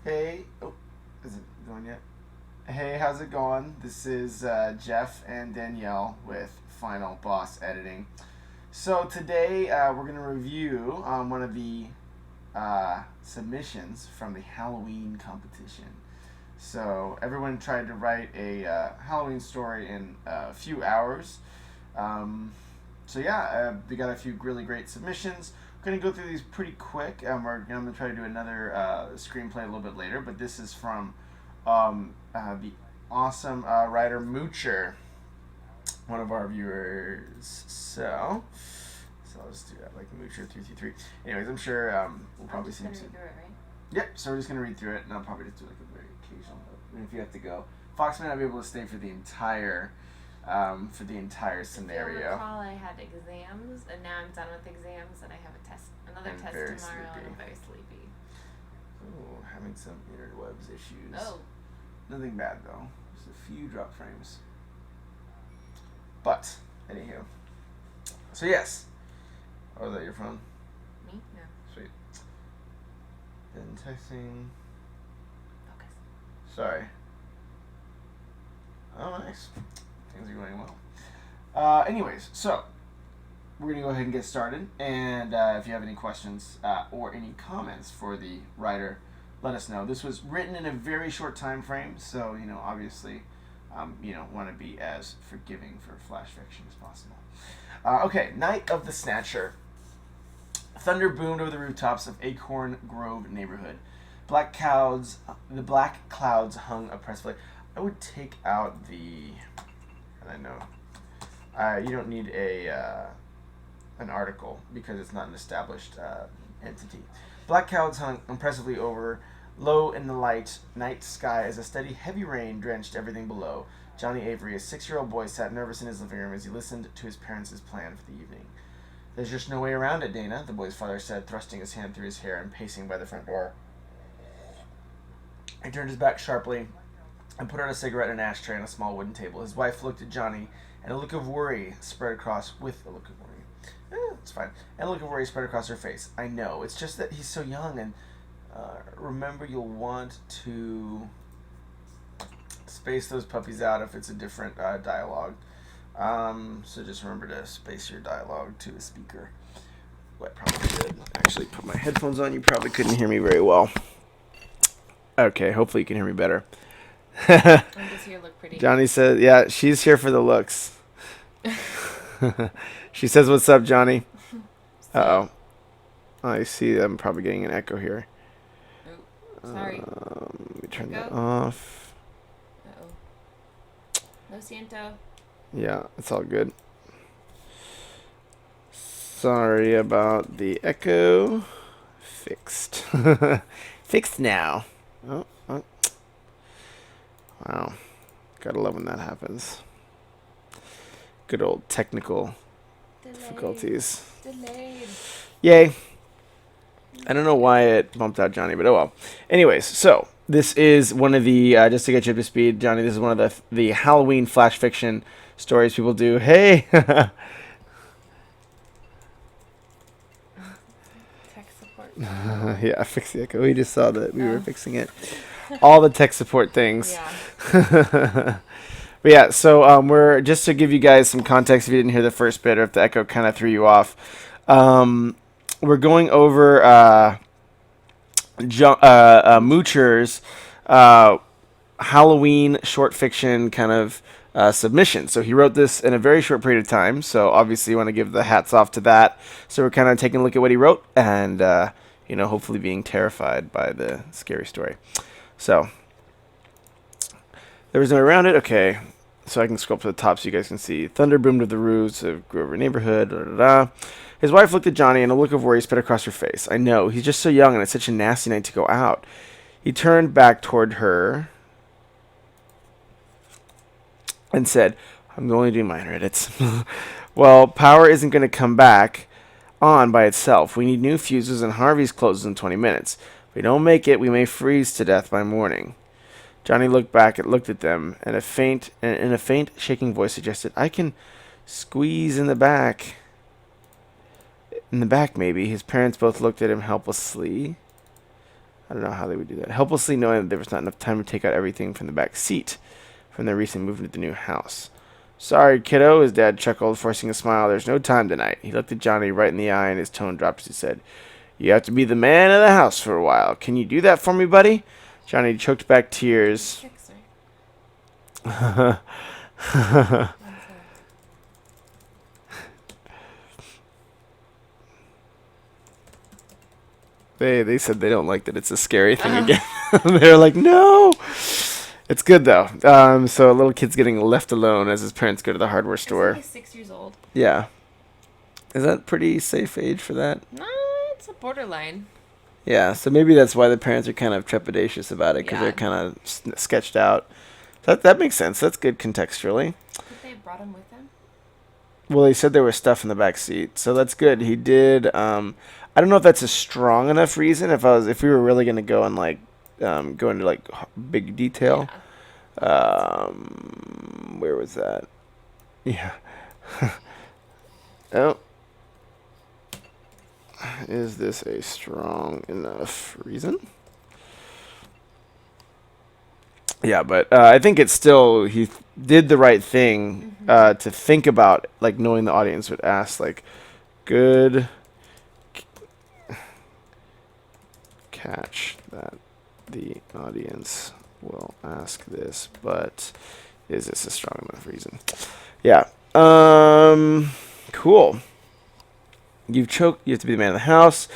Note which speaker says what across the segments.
Speaker 1: Hey, oh, is it going yet? Hey, how's it going? This is Jeff and Danielle with Final Boss Editing. So today we're going to review one of the submissions from the Halloween competition. So everyone tried to write a Halloween story in a few hours. We got a few really great submissions. We're going to go through these pretty quick. I'm going to try to do another screenplay a little bit later, but this is from the awesome writer Moocher, one of our viewers. So I'll just do that, like Moocher333. Anyways, I'm sure we'll probably see him soon. Right? Yep, so we're just going to read through it, and I'll probably just do like a very occasional note. And if you have to go, Fox may not be able to stay for the entire scenario.
Speaker 2: If you'll recall, I had exams, and now I'm done with exams, and I have another test tomorrow, and I'm very sleepy.
Speaker 1: Oh, having some interwebs issues.
Speaker 2: Oh.
Speaker 1: Nothing bad, though. Just a few drop frames. But, anywho. So, yes. Oh, is that your phone?
Speaker 2: Me? No.
Speaker 1: Sweet. Then texting.
Speaker 2: Focus.
Speaker 1: Sorry. Oh, nice. Things are going well. Anyways, so we're going to go ahead and get started. And if you have any questions or any comments for the writer, let us know. This was written in a very short time frame, so, obviously, want to be as forgiving for flash fiction as possible. Okay, Night of the Snatcher. Thunder boomed over the rooftops of Acorn Grove neighborhood. The black clouds hung oppressively. I would take out the... And I know you don't need an article because it's not an established entity. Black clouds hung impressively over, low in the light night sky as a steady, heavy rain drenched everything below. Johnny Avery, a 6-year-old boy, sat nervous in his living room as he listened to his parents' plan for the evening. "There's just no way around it, Dana," the boy's father said, thrusting his hand through his hair and pacing by the front door. He turned his back sharply and put out a cigarette in an ashtray on a small wooden table. His wife looked at Johnny, and a look of worry spread across it's fine. And a look of worry spread across her face. "I know. It's just that he's so young, and remember, you'll want to space those puppies out if it's a different dialogue. So just remember to space your dialogue to a speaker." Well, I probably should actually put my headphones on. You probably couldn't hear me very well. Okay, hopefully you can hear me better.
Speaker 2: Does here look pretty?
Speaker 1: Johnny said, yeah, she's here for the looks. She says, "What's up, Johnny?" Uh-oh. I see I'm probably getting an echo here.
Speaker 2: Oh, sorry.
Speaker 1: Let me turn that off.
Speaker 2: Uh-oh. Lo siento.
Speaker 1: Yeah, it's all good. Sorry about the echo. Fixed. Fixed now. Oh. Wow. Gotta love when that happens. Good old technical difficulties.
Speaker 2: Delayed.
Speaker 1: Yay. I don't know why it bumped out Johnny, but oh well. Anyways, so this is one of the, just to get you up to speed, Johnny, this is one of the Halloween flash fiction stories people do. Hey!
Speaker 2: Tech support.
Speaker 1: Yeah, fix the echo. We just saw that we were fixing it. All the tech support things.
Speaker 2: Yeah.
Speaker 1: But yeah, so we're just to give you guys some context if you didn't hear the first bit or if the echo kind of threw you off. We're going over Moocher's Halloween short fiction kind of submission. So he wrote this in a very short period of time. So obviously you want to give the hats off to that. So we're kind of taking a look at what he wrote and hopefully being terrified by the scary story. So there was no way around it. Okay. So I can scroll up to the top so you guys can see. Thunder boomed over the roofs of Grover neighborhood. Da, da, da. His wife looked at Johnny, and a look of worry spread across her face. "I know. He's just so young, and it's such a nasty night to go out." He turned back toward her and said, "I'm going to do minor edits." "Well, power isn't going to come back on by itself. We need new fuses, and Harvey's closes in 20 minutes. If we don't make it, we may freeze to death by morning." Johnny looked at them, and in a faint, shaking voice suggested, "I can squeeze in the back." In the back, maybe. His parents both looked at him helplessly. I don't know how they would do that. Helplessly knowing that there was not enough time to take out everything from the back seat from their recent movement to the new house. Sorry, kiddo, his dad chuckled, forcing a smile. There's no time tonight. He looked at Johnny right in the eye, and his tone dropped as he said, You have to be the man of the house for a while. Can you do that for me, buddy? Johnny choked back tears. They said they don't like that it's a scary thing again. They're like, no. It's good, though. So a little kid's getting left alone as his parents go to the hardware store.
Speaker 2: He's 6 years old.
Speaker 1: Yeah. Is that pretty safe age for that?
Speaker 2: No, it's a borderline.
Speaker 1: Yeah, so maybe that's why the parents are kind of trepidatious about it, because they're kind of sketched out. That makes sense. That's good contextually.
Speaker 2: But they brought him with them?
Speaker 1: Well, they said there was stuff in the back seat, so that's good. He did. I don't know if that's a strong enough reason. If we were really gonna go and go into like big detail. Yeah. Where was that? Yeah. Oh. Is this a strong enough reason? Yeah, but I think it's still, he did the right thing to think about, like, knowing the audience would ask, like, good catch that the audience will ask this, but is this a strong enough reason? Yeah. Cool. You've choked. You have to be the man of the house.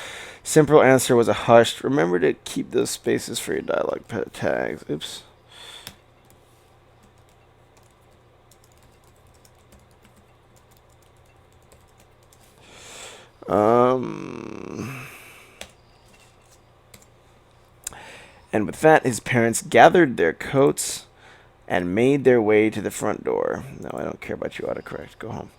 Speaker 1: Simple answer was a hushed. Remember to keep those spaces for your dialogue tags. Oops. And with that, his parents gathered their coats and made their way to the front door. No, I don't care about you, autocorrect. Go home.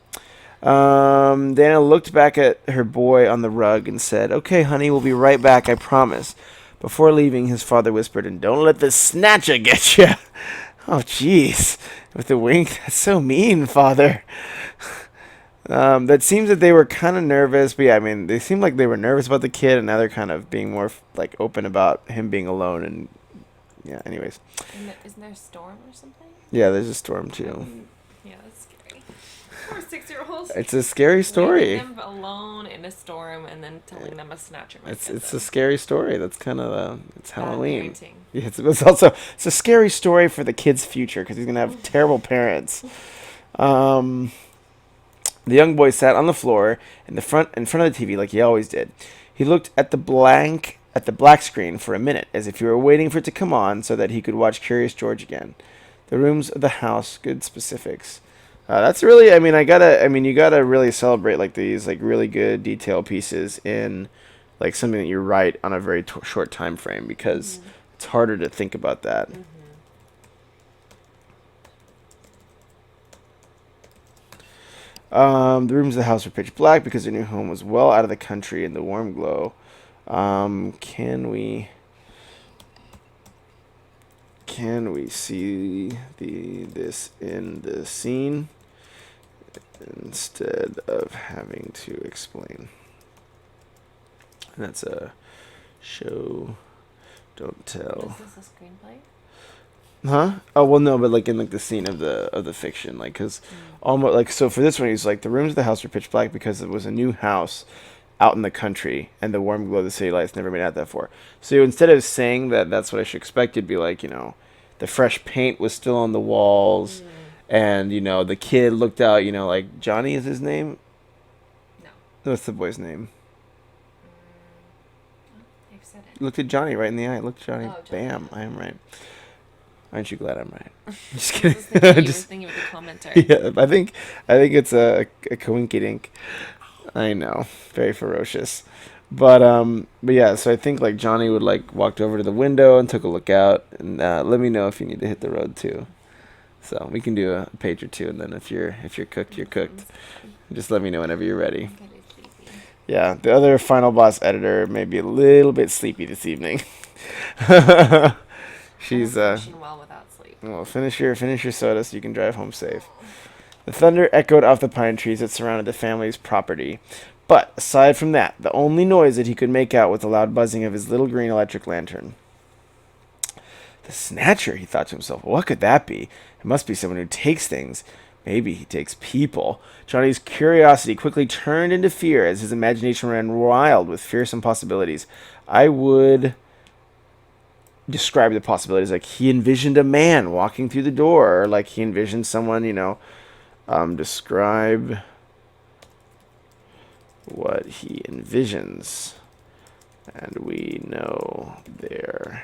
Speaker 1: Dana looked back at her boy on the rug and said, Okay, honey, we'll be right back, I promise. Before leaving, his father whispered, And don't let the Snatcher get you. Oh, jeez. With a wink, that's so mean, father. That seems that they were kind of nervous, but yeah, I mean, they seemed like they were nervous about the kid, and now they're kind of being more, like, open about him being alone, and, yeah, anyways.
Speaker 2: Isn't there a storm or something?
Speaker 1: Yeah, there's a storm, too.
Speaker 2: Yeah, that's scary. Poor 6-year-olds.
Speaker 1: It's a scary story.
Speaker 2: Leaving them alone in a storm and then telling them a Snatcher might get
Speaker 1: It's
Speaker 2: them.
Speaker 1: a scary story. That's kind of it's Halloween.
Speaker 2: Parenting.
Speaker 1: Yeah, it's also a scary story for the kid's future because he's gonna have terrible parents. The young boy sat on the floor in front of the TV like he always did. He looked at the black screen for a minute, as if he were waiting for it to come on so that he could watch Curious George again. The rooms of the house, good specifics. That's really, you gotta really celebrate like these like really good detail pieces in like something that you write on a very short time frame because it's harder to think about that. The rooms of the house were pitch black because their new home was well out of the country in the warm glow. Can we see this in the scene instead of having to explain? And that's a show, don't tell.
Speaker 2: Is this a screenplay?
Speaker 1: Huh? Oh well, no, but like in like the scene of the fiction, like because almost like so for this one, he's like the rooms of the house were pitch black because it was a new house out in the country and the warm glow of the city lights never been out that far. So instead of saying that's what I should expect, it'd be like the fresh paint was still on the walls, and the kid looked out, like Johnny is his name. No. What's the boy's name?
Speaker 2: You've said it.
Speaker 1: Looked at Johnny right in the eye. Look, Johnny.
Speaker 2: Oh, Johnny.
Speaker 1: Bam! I am right. Aren't you glad I'm right? Just kidding.
Speaker 2: I was thinking with the commentary.
Speaker 1: Yeah, I think it's a coinky dink. I know, very ferocious, but yeah. So I think like Johnny would like walked over to the window and took a look out, and let me know if you need to hit the road too. So we can do a page or two, and then if you're cooked, you're cooked. Just let me know whenever you're ready. Yeah, the other Final Boss editor may be a little bit sleepy this evening. She's
Speaker 2: well without sleep.
Speaker 1: Well, finish your soda so you can drive home safe. The thunder echoed off the pine trees that surrounded the family's property. But aside from that, the only noise that he could make out was the loud buzzing of his little green electric lantern. The Snatcher, he thought to himself. What could that be? It must be someone who takes things. Maybe he takes people. Johnny's curiosity quickly turned into fear as his imagination ran wild with fearsome possibilities. I would describe the possibilities like he envisioned a man walking through the door, or like he envisioned someone, describe what he envisions. And we know there.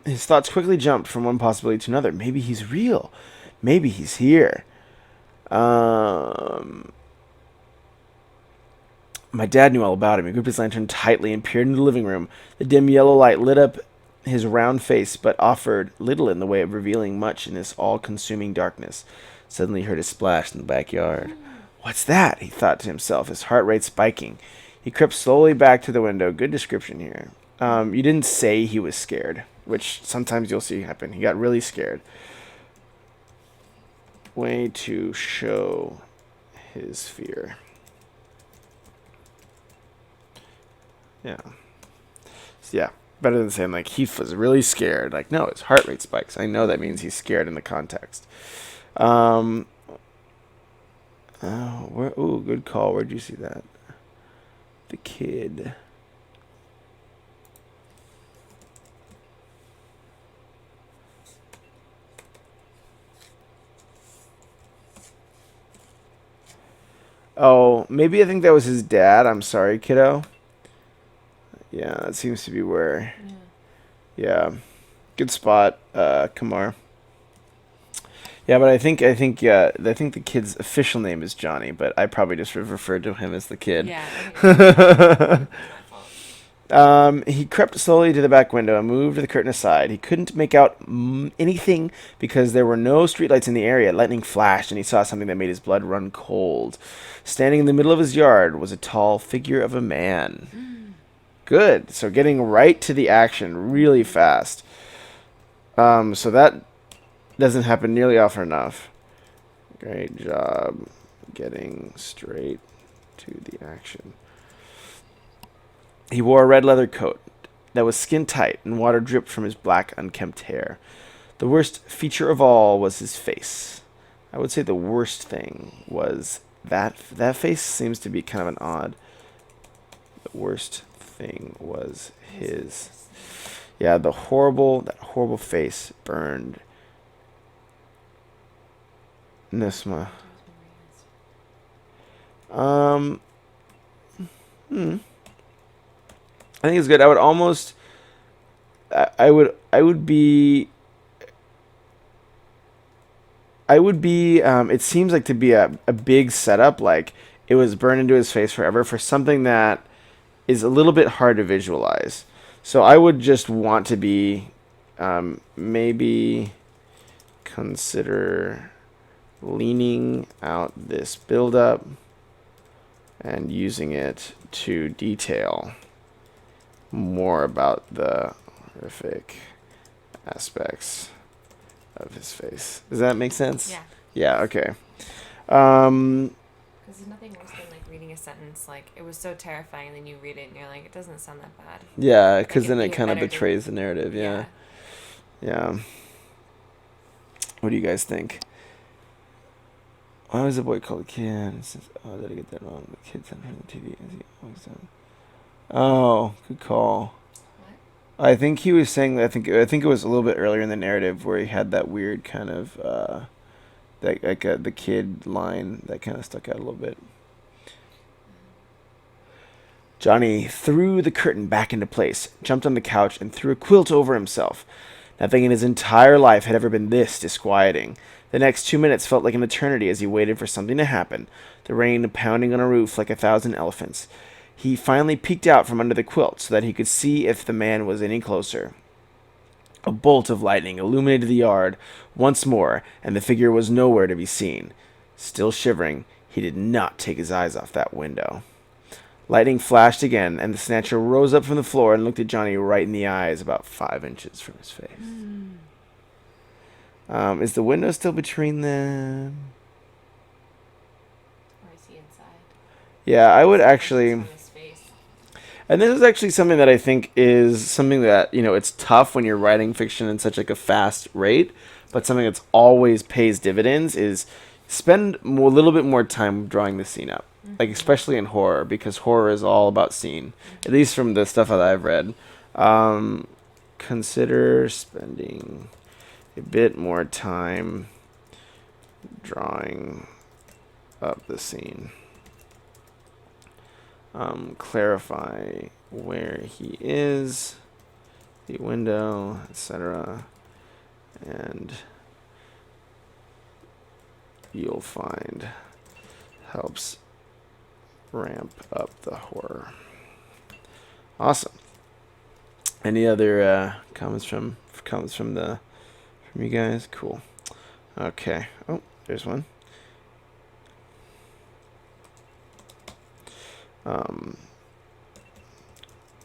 Speaker 1: His thoughts quickly jumped from one possibility to another. Maybe he's real. Maybe he's here. My dad knew all about him. He gripped his lantern tightly and peered into the living room. The dim yellow light lit up his round face, but offered little in the way of revealing much in this all-consuming darkness. Suddenly he heard a splash in the backyard. What's that? He thought to himself, his heart rate spiking. He crept slowly back to the window. Good description here. You didn't say he was scared, which sometimes you'll see happen. He got really scared. Way to show his fear. Yeah. So, yeah. Better than saying, like, Heath was really scared. Like, no, his heart rate spikes. I know that means he's scared in the context. Ooh, good call. Where'd you see that? The kid. Oh, maybe I think that was his dad. I'm sorry, kiddo. Yeah, that seems to be where. Yeah. Good spot, Kamar. Yeah, but I think the kid's official name is Johnny, but I probably just referred to him as the kid.
Speaker 2: Yeah.
Speaker 1: He crept slowly to the back window and moved the curtain aside. He couldn't make out anything because there were no streetlights in the area. Lightning flashed, and he saw something that made his blood run cold. Standing in the middle of his yard was a tall figure of a man. Good. So getting right to the action really fast. So that doesn't happen nearly often enough. Great job getting straight to the action. He wore a red leather coat that was skin tight, and water dripped from his black, unkempt hair. The worst feature of all was his face. I would say the worst thing was that face seems to be kind of an odd. The worst thing was his. Yeah, that horrible face burned. Nisma. I think it's good. I would almost. I would be. It seems like to be a big setup. Like it was burned into his face forever for something that is a little bit hard to visualize. So I would just want to be, maybe consider leaning out this buildup and using it to detail more about the horrific aspects of his face. Does that make sense?
Speaker 2: Yeah.
Speaker 1: Yeah, okay.
Speaker 2: Because there's nothing worse than, like, reading a sentence, like, it was so terrifying, and then you read it, and you're like, it doesn't sound that bad.
Speaker 1: Yeah, because then it kind of betrays the narrative,
Speaker 2: Yeah.
Speaker 1: Yeah. What do you guys think? Why was the boy called a kid? Oh, did I get that wrong? The kid sent him the TV as he always done. Oh, good call.
Speaker 2: What?
Speaker 1: I think he was saying. I think it was a little bit earlier in the narrative where he had that weird kind of the kid line that kind of stuck out a little bit. Johnny threw the curtain back into place, jumped on the couch, and threw a quilt over himself. Nothing in his entire life had ever been this disquieting. The next 2 minutes felt like an eternity as he waited for something to happen, the rain pounding on a roof like 1,000 elephants. He finally peeked out from under the quilt so that he could see if the man was any closer. A bolt of lightning illuminated the yard once more, and the figure was nowhere to be seen. Still shivering, he did not take his eyes off that window. Lightning flashed again, and the Snatcher rose up from the floor and looked at Johnny right in the eyes, about 5 inches from his face. Is the window still between them?
Speaker 2: Or is he inside?
Speaker 1: Yeah, I would
Speaker 2: It's
Speaker 1: actually...
Speaker 2: from his face.
Speaker 1: And this is actually something that I think is something that, it's tough when you're writing fiction in such like a fast rate, but something that's always pays dividends is spend a little bit more time drawing the scene up. Like especially in horror, because horror is all about scene. At least from the stuff that I've read. Consider spending a bit more time drawing up the scene. Clarify where he is, the window, etc. And you'll find helps ramp up the horror. Awesome. Any other comments from you guys? Cool. Okay. Oh, there's one.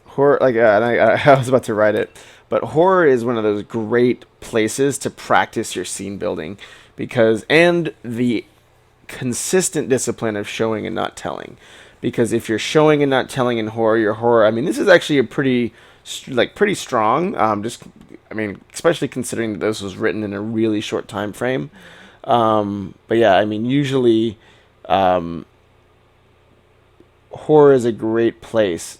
Speaker 1: Horror, like I was about to write it, but horror is one of those great places to practice your scene building, and the consistent discipline of showing and not telling. Because if you're showing and not telling in horror, your horror, I mean, this is actually a pretty strong. Especially considering that this was written in a really short time frame. But yeah, I mean, usually, horror is a great place,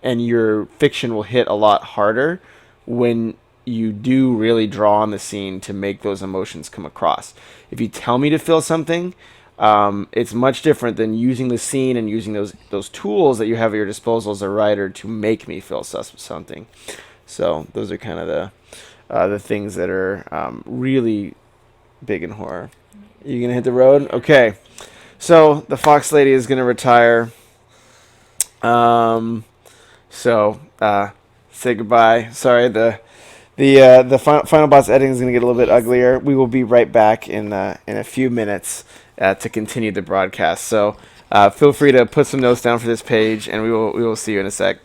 Speaker 1: and your fiction will hit a lot harder when you do really draw on the scene to make those emotions come across. If you tell me to feel something, it's much different than using the scene and using those tools that you have at your disposal as a writer to make me feel something. So those are kind of the things that are really big in horror. You gonna hit the road? Okay. So the Fox Lady is gonna retire. Say goodbye. Sorry, the final boss editing is going to get a little bit uglier. We will be right back in a few minutes to continue the broadcast. So feel free to put some notes down for this page, and we will see you in a sec.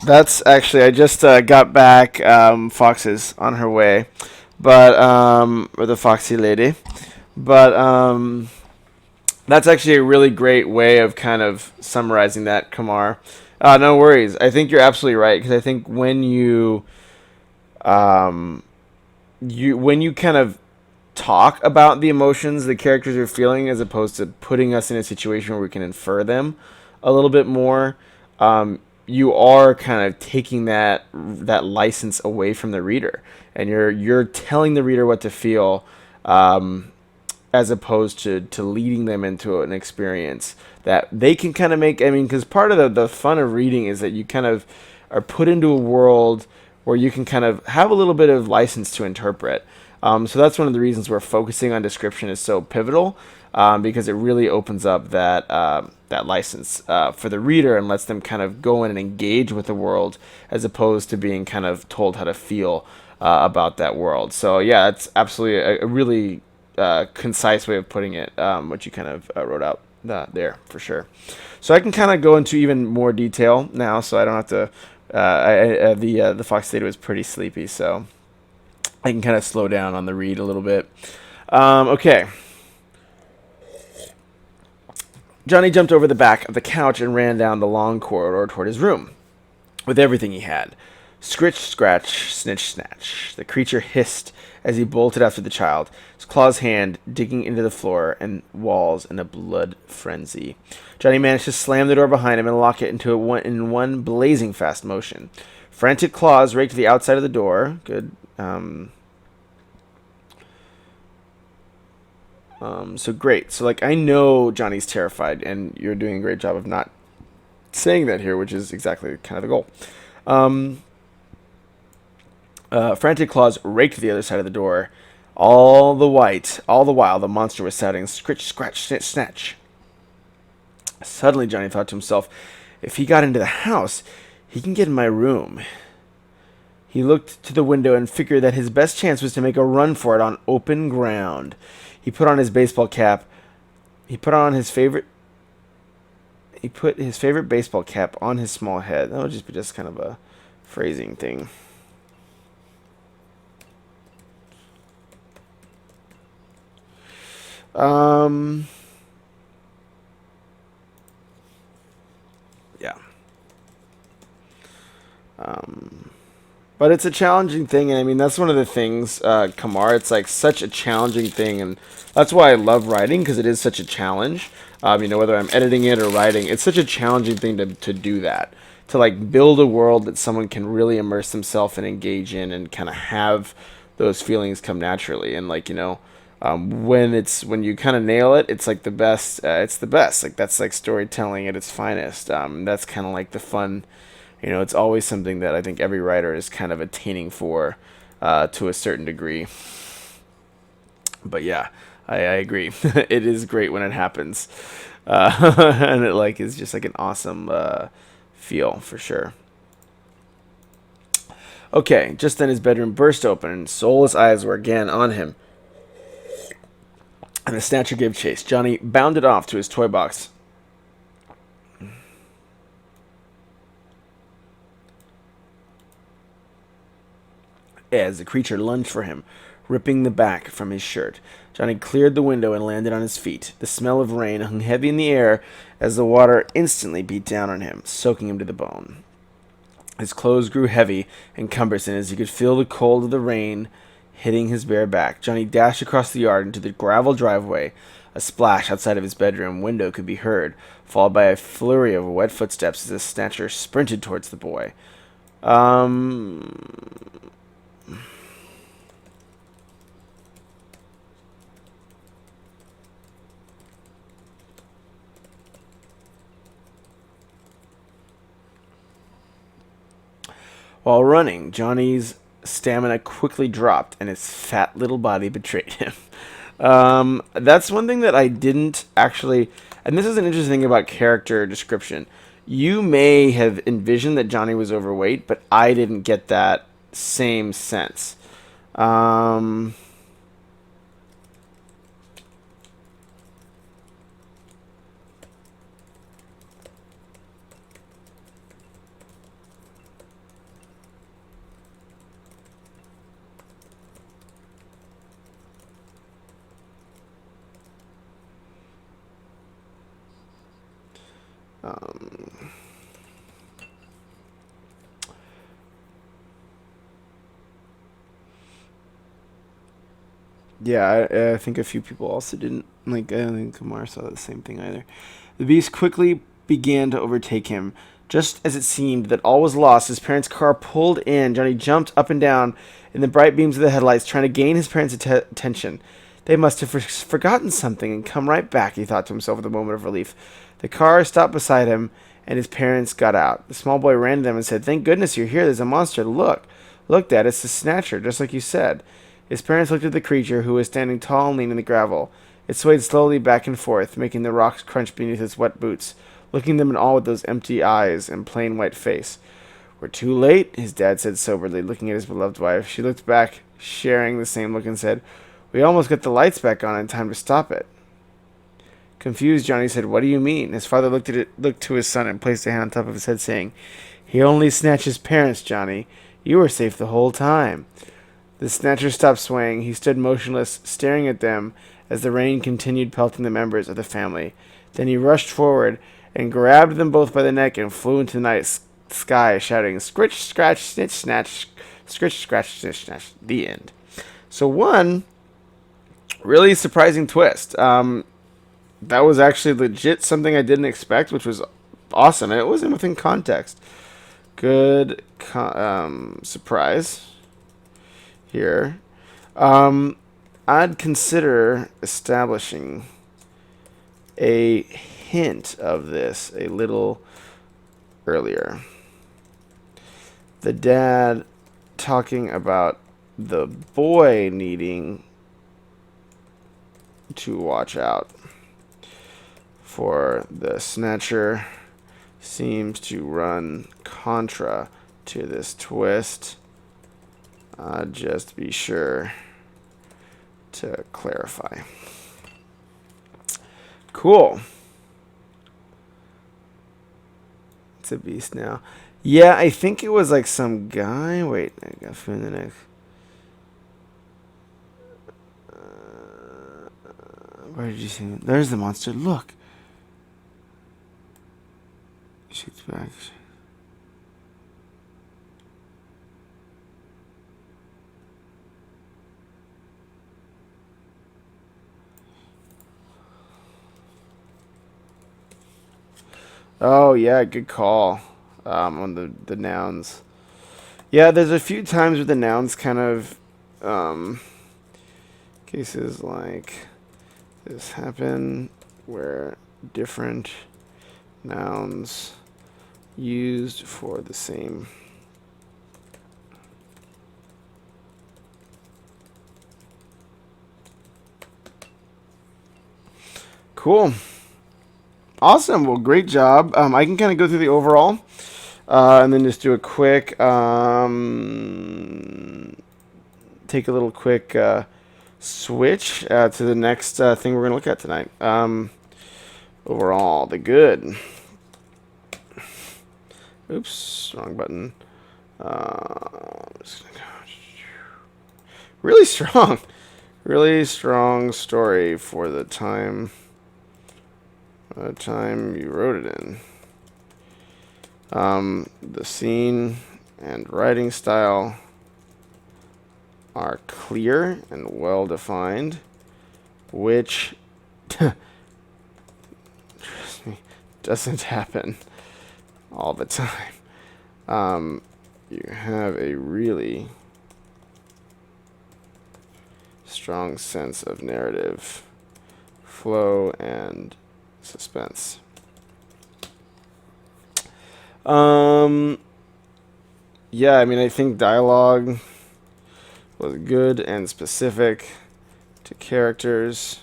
Speaker 1: That's actually, I just got back. Fox is on her way, but or the Foxy Lady, but that's actually a really great way of kind of summarizing that, Kamar. No worries. I think you're absolutely right, because I think when you when you kind of talk about the emotions the characters are feeling, as opposed to putting us in a situation where we can infer them a little bit more, you are kind of taking that license away from the reader, and you're telling the reader what to feel, as opposed to leading them into an experience that they can kind of make. I mean, because part of the fun of reading is that you kind of are put into a world where you can kind of have a little bit of license to interpret. So that's one of the reasons where focusing on description is so pivotal, because it really opens up that license for the reader and lets them kind of go in and engage with the world, as opposed to being kind of told how to feel about that world. So yeah, it's absolutely a really concise way of putting it, what you kind of wrote out there for sure. So I can kind of go into even more detail now, so I don't have to. The Fox Theta was pretty sleepy, so I can kind of slow down on the read a little bit. Okay. Johnny jumped over the back of the couch and ran down the long corridor toward his room with everything he had. Scritch, scratch, snitch, snatch. The creature hissed as he bolted after the child, his claw's hand digging into the floor and walls in a blood frenzy. Johnny managed to slam the door behind him and lock it in one blazing fast motion. Frantic claws raked the outside of the door. Good. So great. So like, I know Johnny's terrified, and you're doing a great job of not saying that here, which is exactly kind of the goal. Frantic claws raked the other side of the door. All the while, the monster was shouting, "Scritch, scratch, snitch, snatch." Suddenly, Johnny thought to himself, if he got into the house, he can get in my room. He looked to the window and figured that his best chance was to make a run for it on open ground. He put on his baseball cap. He put his favorite baseball cap on his small head. That would just be kind of a phrasing thing. Yeah. But it's a challenging thing, and I mean, that's one of the things, Kamar, it's like such a challenging thing, and that's why I love writing, because it is such a challenge. Whether I'm editing it or writing, it's such a challenging thing to do that. To like build a world that someone can really immerse themselves and engage in, and kind of have those feelings come naturally. And like, when you kind of nail it, it's like the best. It's the best. Like, that's like storytelling at its finest. That's kind of like the fun. It's always something that I think every writer is kind of attaining for, to a certain degree. But yeah, I agree. It is great when it happens, and it like is just like an awesome feel for sure. Okay, just then his bedroom burst open, and soulless eyes were again on him. And the Snatcher gave chase. Johnny bounded off to his toy box. As the creature lunged for him, ripping the back from his shirt. Johnny cleared the window and landed on his feet. The smell of rain hung heavy in the air as the water instantly beat down on him, soaking him to the bone. His clothes grew heavy and cumbersome as he could feel the cold of the rain hitting his bare back. Johnny dashed across the yard into the gravel driveway. A splash outside of his bedroom window could be heard, followed by a flurry of wet footsteps as the Snatcher sprinted towards the boy. While running, Johnny's stamina quickly dropped, and his fat little body betrayed him. That's one thing that I didn't actually... And this is an interesting thing about character description. You may have envisioned that Johnny was overweight, but I didn't get that same sense. Yeah, I think a few people also didn't. Like, I don't think Kumar saw the same thing either. The beast quickly began to overtake him. Just as it seemed that all was lost, his parents' car pulled in. Johnny jumped up and down in the bright beams of the headlights, trying to gain his parents' attention. They must have forgotten something and come right back, he thought to himself with a moment of relief. The car stopped beside him, and his parents got out. The small boy ran to them and said, "Thank goodness you're here. There's a monster. Look. Look, Dad, it's the Snatcher, just like you said." His parents looked at the creature, who was standing tall and lean in the gravel. It swayed slowly back and forth, making the rocks crunch beneath its wet boots, looking them in all with those empty eyes and plain white face. "We're too late," his dad said soberly, looking at his beloved wife. She looked back, sharing the same look, and said, "We almost got the lights back on in time to stop it." Confused, Johnny said, "What do you mean?" His father looked to his son and placed a hand on top of his head, saying, "He only snatches parents, Johnny. You were safe the whole time." The Snatcher stopped swaying. He stood motionless, staring at them as the rain continued pelting the members of the family. Then he rushed forward and grabbed them both by the neck and flew into the night sky, shouting, "Scritch, scratch, snitch, snatch, scritch, scratch, snitch, snatch." The end. So one really surprising twist. That was actually legit something I didn't expect, which was awesome. And it wasn't within context. Good surprise here. I'd consider establishing a hint of this a little earlier. The dad talking about the boy needing to watch out, for the Snatcher seems to run contra to this twist. Just be sure to clarify. Cool. It's a beast now. Yeah, I think it was like some guy. Wait, I got food in the next. Where did you see him? There's the monster. Look. Shoots back. Oh, yeah, good call on the nouns. Yeah, there's a few times where the nouns kind of cases like this happen where different nouns used for the same cool. Awesome. Well, great job. I can kind of go through the overall and then just do a quick take a little quick switch to the next thing we're going to look at tonight. Overall, the good. Oops, wrong button. Really strong. Really strong story for the time you wrote it in. The scene and writing style are clear and well defined, which trust me, doesn't happen all the time. You have a really strong sense of narrative, flow, and suspense. Yeah, I mean, I think dialogue was good and specific to characters.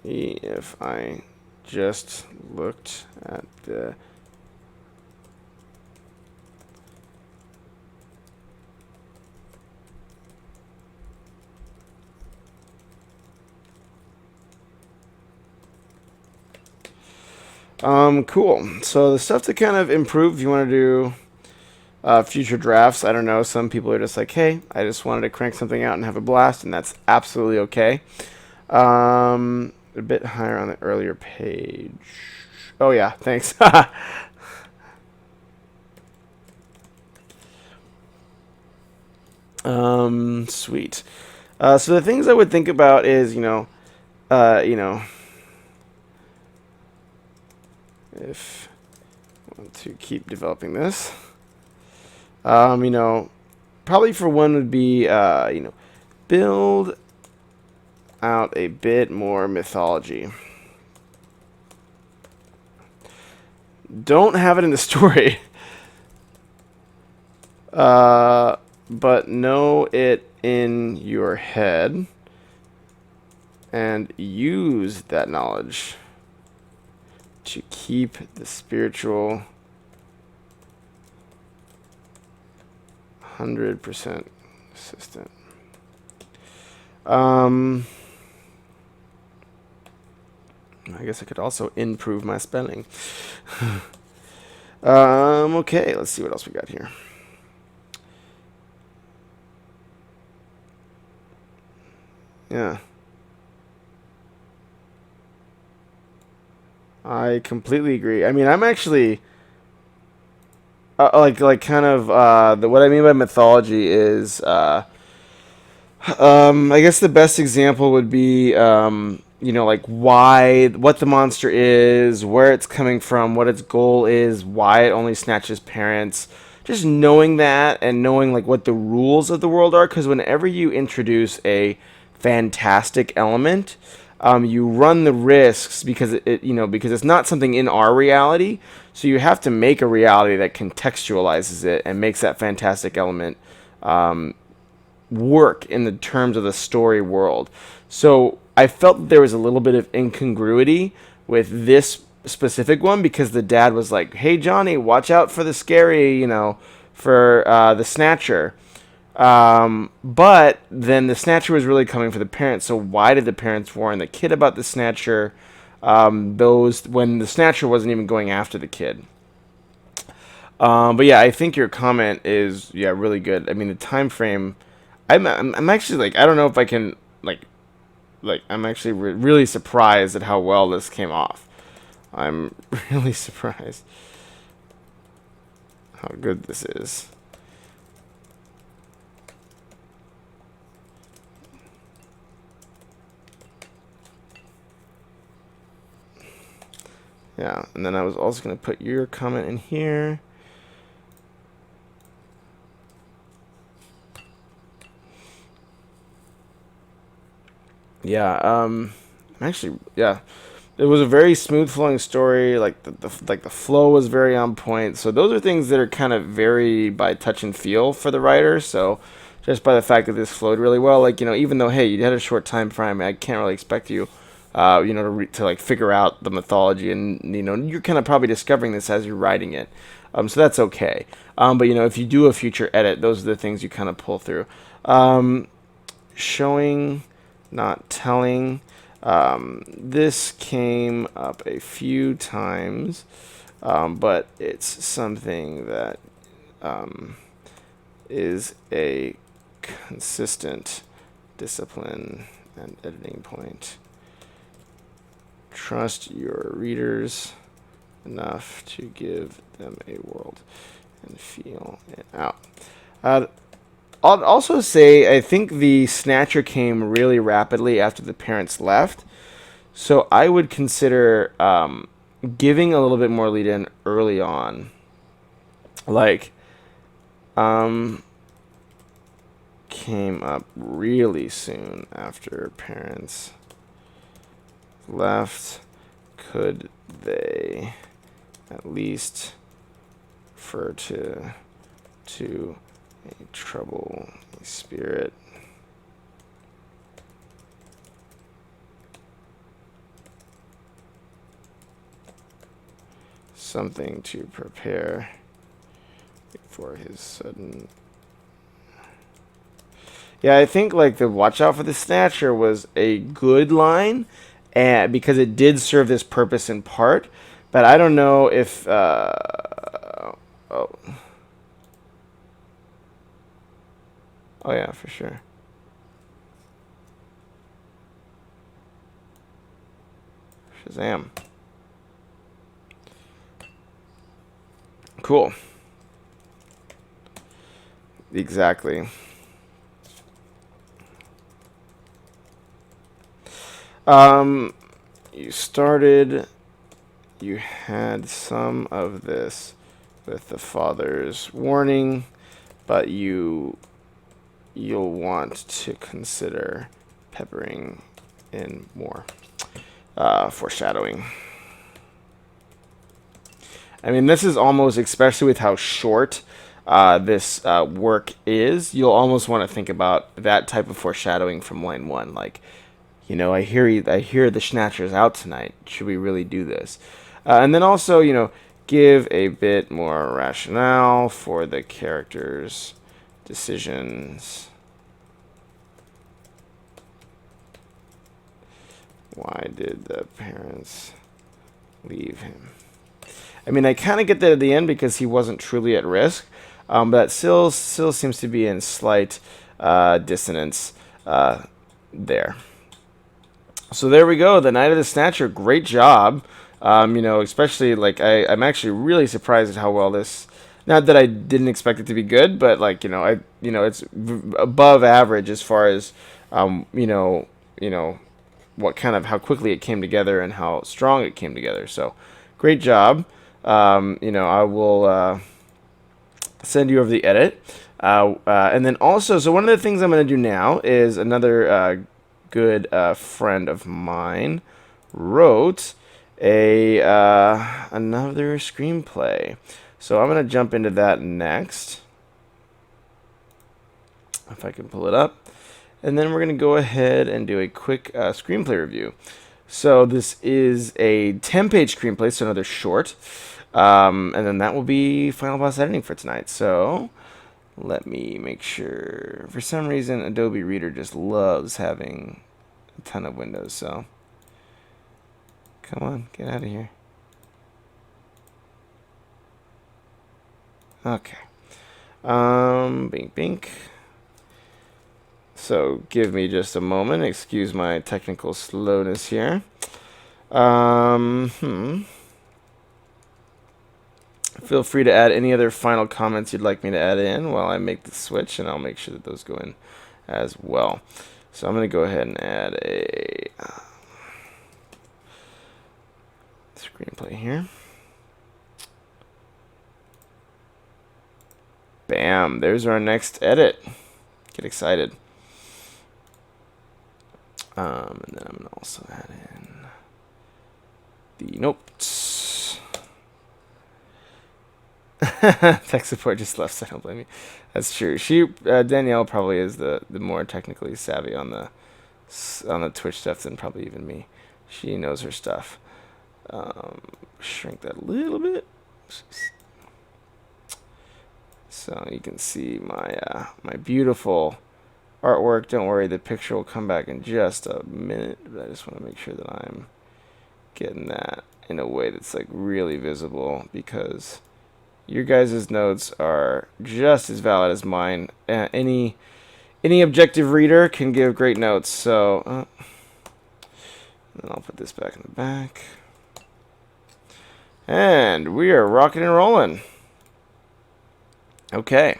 Speaker 1: If I just looked at the cool. So the stuff to kind of improve, if you want to do future drafts, I don't know. Some people are just like, hey, I just wanted to crank something out and have a blast, and that's absolutely okay. A bit higher on the earlier page. Oh yeah, thanks. Sweet. So the things I would think about is, if I want to keep developing this, probably for one would be, build out a bit more mythology. Don't have it in the story, but know it in your head and use that knowledge to keep the spiritual 100% consistent. I guess I could also improve my spelling. Okay, let's see what else we got here. Yeah. I completely agree. I mean, I'm actually like kind of what I mean by mythology is I guess the best example would be like what the monster is, where it's coming from, what its goal is, why it only snatches parents. Just knowing that and knowing like what the rules of the world are, because whenever you introduce a fantastic element, you run the risks because because it's not something in our reality. So you have to make a reality that contextualizes it and makes that fantastic element work in the terms of the story world. So I felt that there was a little bit of incongruity with this specific one because the dad was like, "Hey Johnny, watch out for the scary, for the Snatcher." But then the Snatcher was really coming for the parents. So why did the parents warn the kid about the Snatcher? Those when the Snatcher wasn't even going after the kid. But yeah, I think your comment is really good. I mean, the time frame. I'm actually like I don't know if I can like I'm actually really surprised at how well this came off. I'm really surprised how good this is. Yeah, and then I was also going to put your comment in here. Yeah, actually, yeah. It was a very smooth flowing story. Like the flow was very on point. So those are things that are kind of vary by touch and feel for the writer. So just by the fact that this flowed really well, like even though hey you had a short time frame, I can't really expect you, to like figure out the mythology, and you're kind of probably discovering this as you're writing it. So that's okay. But if you do a future edit, those are the things you kind of pull through. Showing, not telling. This came up a few times, but it's something that is a consistent discipline and editing point. Trust your readers enough to give them a world and feel it out. I'll also say I think the Snatcher came really rapidly after the parents left. So I would consider giving a little bit more lead in early on. Like, came up really soon after parents left. Could they at least refer to a trouble spirit? Something to prepare for his sudden. Yeah, I think like the watch out for the Snatcher was a good line, and because it did serve this purpose in part, but I don't know if oh yeah, for sure. Shazam. Cool. Exactly. You started. You had some of this with the father's warning, but you'll want to consider peppering in more foreshadowing. I mean, this is almost, especially with how short this work is, you'll almost want to think about that type of foreshadowing from line 1. Like, you know, I hear the Snatcher's out tonight. Should we really do this? And then also, you know, give a bit more rationale for the character's decisions. Why did the parents leave him? I mean, I kind of get that at the end because he wasn't truly at risk, but still seems to be in slight dissonance there. So there we go, the Night of the Snatcher. Great job. You know, especially like I'm actually really surprised at how well this. Not that I didn't expect it to be good, but like it's above average as far as you know what kind of how quickly it came together and how strong it came together. So great job. You know, I will send you over the edit. And then also, so one of the things I'm going to do now is another good friend of mine wrote another screenplay. So I'm going to jump into that next. If I can pull it up. And then we're going to go ahead and do a quick screenplay review. So this is a 10-page screenplay, so another short. And then that will be final boss editing for tonight. So let me make sure. For some reason, Adobe Reader just loves having a ton of windows. So come on, get out of here. Okay. Bink, bink. So give me just a moment. Excuse my technical slowness here. Feel free to add any other final comments you'd like me to add in while I make the switch, and I'll make sure that those go in as well. So I'm going to go ahead and add a screenplay here. Bam, there's our next edit. Get excited. And then I'm going to also add in the notes. Tech support just left, so I don't blame you. That's true. Danielle probably is the more technically savvy on the Twitch stuff than probably even me. She knows her stuff. Shrink that a little bit. So you can see my my beautiful artwork. Don't worry, the picture will come back in just a minute, but I just want to make sure that I'm getting that in a way that's like really visible, because your guys' notes are just as valid as mine. Any objective reader can give great notes. So then I'll put this back in the back, and we are rocking and rolling. Okay.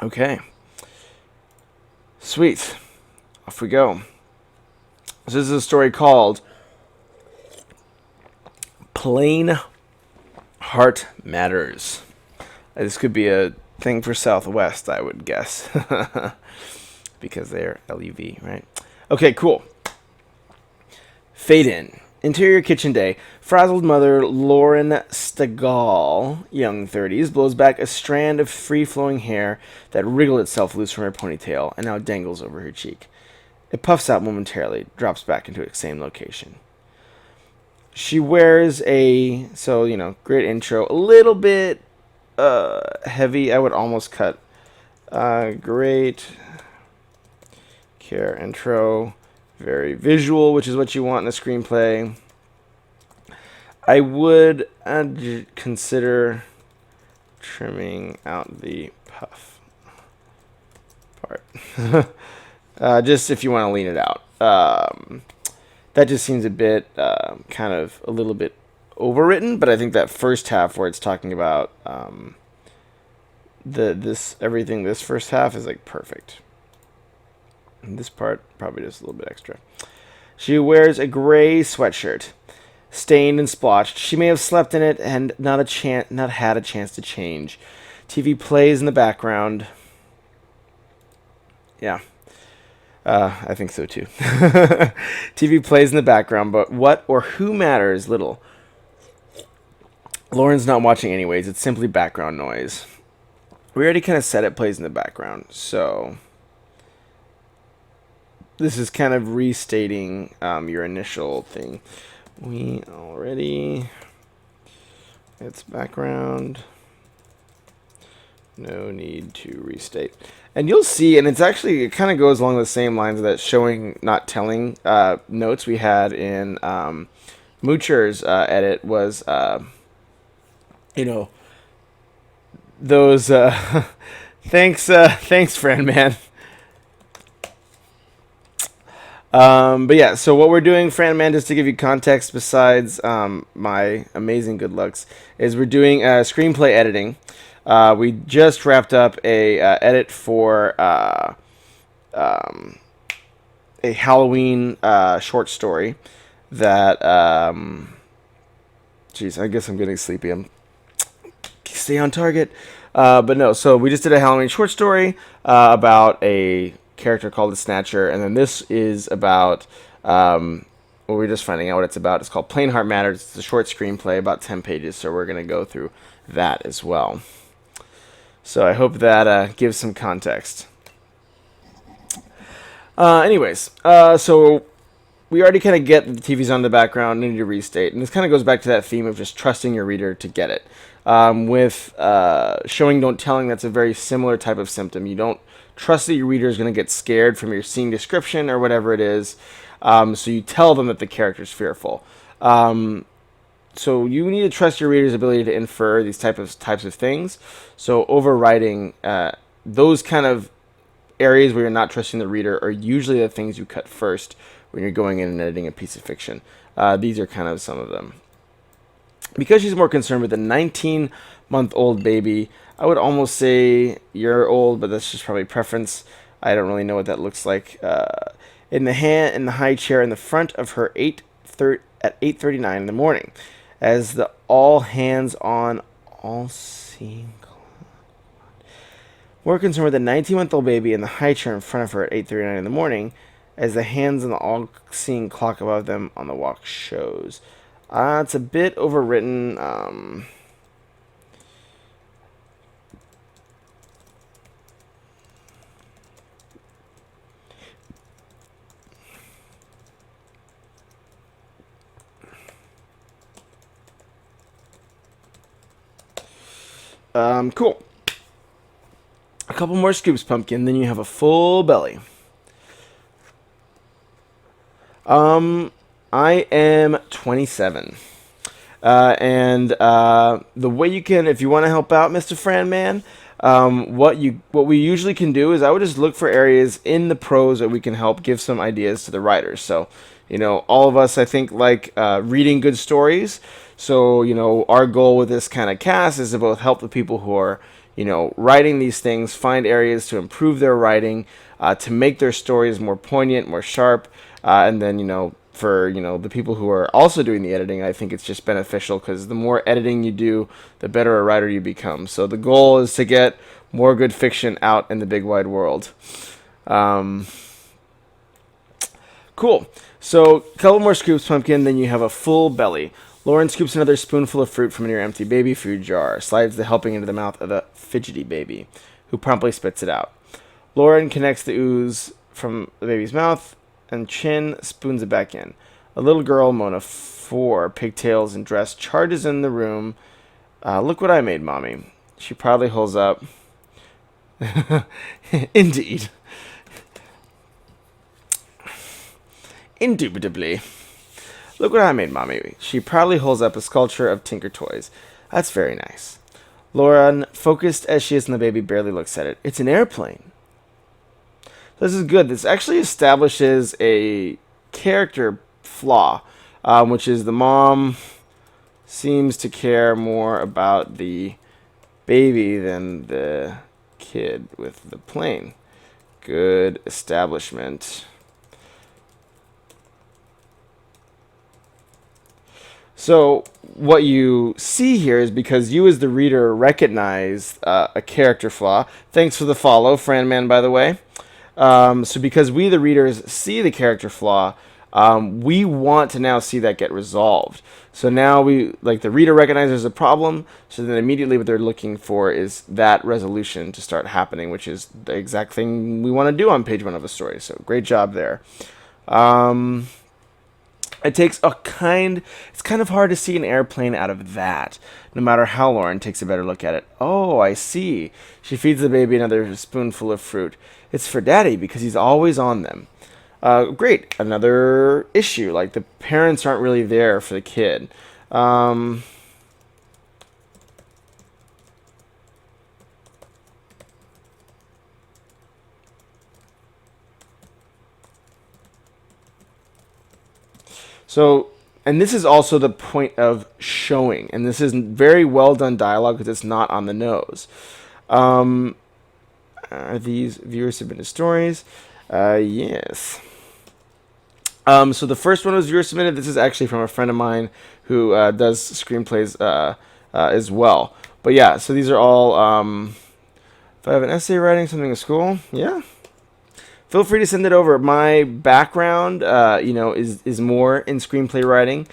Speaker 1: Okay. Sweet. Off we go. So this is a story called Plain Heart Matters. This could be a thing for Southwest, I would guess. Because they're LUV, right? Okay, cool. Fade in. Interior kitchen day. Frazzled mother Lauren Stegall, young 30s, blows back a strand of free-flowing hair that wriggled itself loose from her ponytail and now dangles over her cheek. It puffs out momentarily, drops back into its same location. She wears a, great intro, a little bit heavy. I would almost cut great care intro. Very visual, which is what you want in a screenplay. I would consider trimming out the puff part. Just if you want to lean it out. That just seems a bit, kind of a little bit overwritten, but I think that first half where it's talking about everything, this first half is like perfect. And this part probably just a little bit extra. She wears a gray sweatshirt, stained and splotched. She may have slept in it and not had a chance to change. TV plays in the background. Yeah. I think so too. TV plays in the background, but what or who matters little. Lauren's not watching anyways. It's simply background noise. We already kind of said it plays in the background, so this is kind of restating your initial thing. It's background. No need to restate. And you'll see, and it kind of goes along the same lines of that showing, not telling notes we had in Moocher's edit was, those, thanks, friend, man. But yeah, so what we're doing, Fran Man, just to give you context besides my amazing good looks, is we're doing screenplay editing. We just wrapped up a edit for a Halloween short story that, geez, I guess I'm getting sleepy. Stay on target. But no, so we just did a Halloween short story about a character called the Snatcher, and then this is about, well, we're just finding out what it's about. It's called Plain Heart Matters. It's a short screenplay, about 10 pages, so we're going to go through that as well. So I hope that gives some context. Anyways, so we already kind of get the TV's on the background, need to restate, and this kind of goes back to that theme of just trusting your reader to get it. With showing, don't telling, that's a very similar type of symptom. You don't trust that your reader is going to get scared from your scene description or whatever it is, so you tell them that the character's fearful. So you need to trust your reader's ability to infer these types of things. So overwriting those kind of areas where you're not trusting the reader are usually the things you cut first when you're going in and editing a piece of fiction. These are kind of some of them. Because she's more concerned with the 19-month-old baby, I would almost say year old, but that's just probably preference. I don't really know what that looks like. In the high chair in the front of her at 8:39 in the morning, as the all hands on all seeing. More concerned with the 19-month-old baby in the high chair in front of her at 8:39 in the morning, as the hands on the all-seeing clock above them on the walk shows. It's a bit overwritten. Cool. A couple more scoops, Pumpkin, then you have a full belly. I am 27. And the way you can, if you want to help out, Mr. Fran Man, what we usually can do is I would just look for areas in the prose that we can help give some ideas to the writers. So, all of us, I think, like reading good stories. So, our goal with this kind of cast is to both help the people who are, writing these things, find areas to improve their writing, to make their stories more poignant, more sharp, and then, for the people who are also doing the editing, I think it's just beneficial because the more editing you do, the better a writer you become. So the goal is to get more good fiction out in the big wide world. Cool. So a couple more scoops, Pumpkin, then you have a full belly. Lauren scoops another spoonful of fruit from your empty baby food jar, slides the helping into the mouth of the fidgety baby, who promptly spits it out. Lauren connects the ooze from the baby's mouth and chin, spoons it back in. A little girl, Mona 4, pigtails and dress, charges in the room. Look what I made, Mommy. She proudly holds up. Indeed. Indubitably. Look what I made, Mommy. She proudly holds up a sculpture of Tinker Toys. That's very nice. Lauren, focused as she is on the baby, barely looks at it. It's an airplane. This is good. This actually establishes a character flaw, which is the mom seems to care more about the baby than the kid with the plane. Good establishment. So what you see here is because you as the reader recognize a character flaw. Thanks for the follow, Franman, by the way. So because we, the readers, see the character flaw, we want to now see that get resolved. So now the reader recognizes a problem, so then immediately what they're looking for is that resolution to start happening, which is the exact thing we want to do on page 1 of a story. So great job there. It's kind of hard to see an airplane out of that, no matter how Lauren takes a better look at it. Oh, I see. She feeds the baby another spoonful of fruit. It's for daddy because he's always on them. Great. Another issue, like the parents aren't really there for the kid. So, and this is also the point of showing, and this is very well done dialogue because it's not on the nose. Are these viewer submitted stories? Yes. So the first one was viewer submitted. This is actually from a friend of mine who does screenplays as well. But yeah, so these are all. If I have an essay writing something in school, yeah. Feel free to send it over. My background, is more in screenplay writing,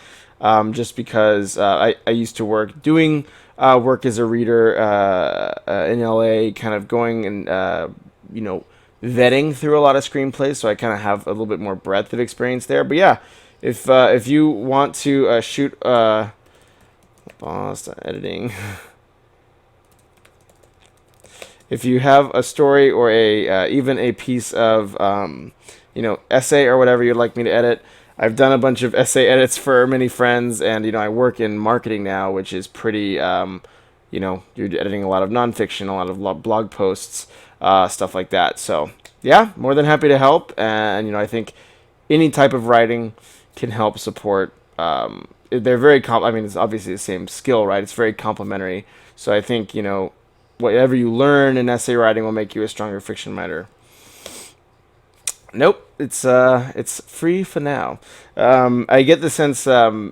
Speaker 1: just because I used to doing work as a reader in LA, kind of going and vetting through a lot of screenplays, so I kind of have a little bit more breadth of experience there. But yeah, if you want to shoot, editing. If you have a story or even a piece of essay or whatever you'd like me to edit, I've done a bunch of essay edits for many friends, and I work in marketing now, which is pretty you're editing a lot of nonfiction, a lot of blog posts, stuff like that. So yeah, more than happy to help, and I think any type of writing can help support. They're very it's obviously the same skill, right? It's very complementary. So I think whatever you learn in essay writing will make you a stronger fiction writer. Nope, it's free for now. I get the sense. I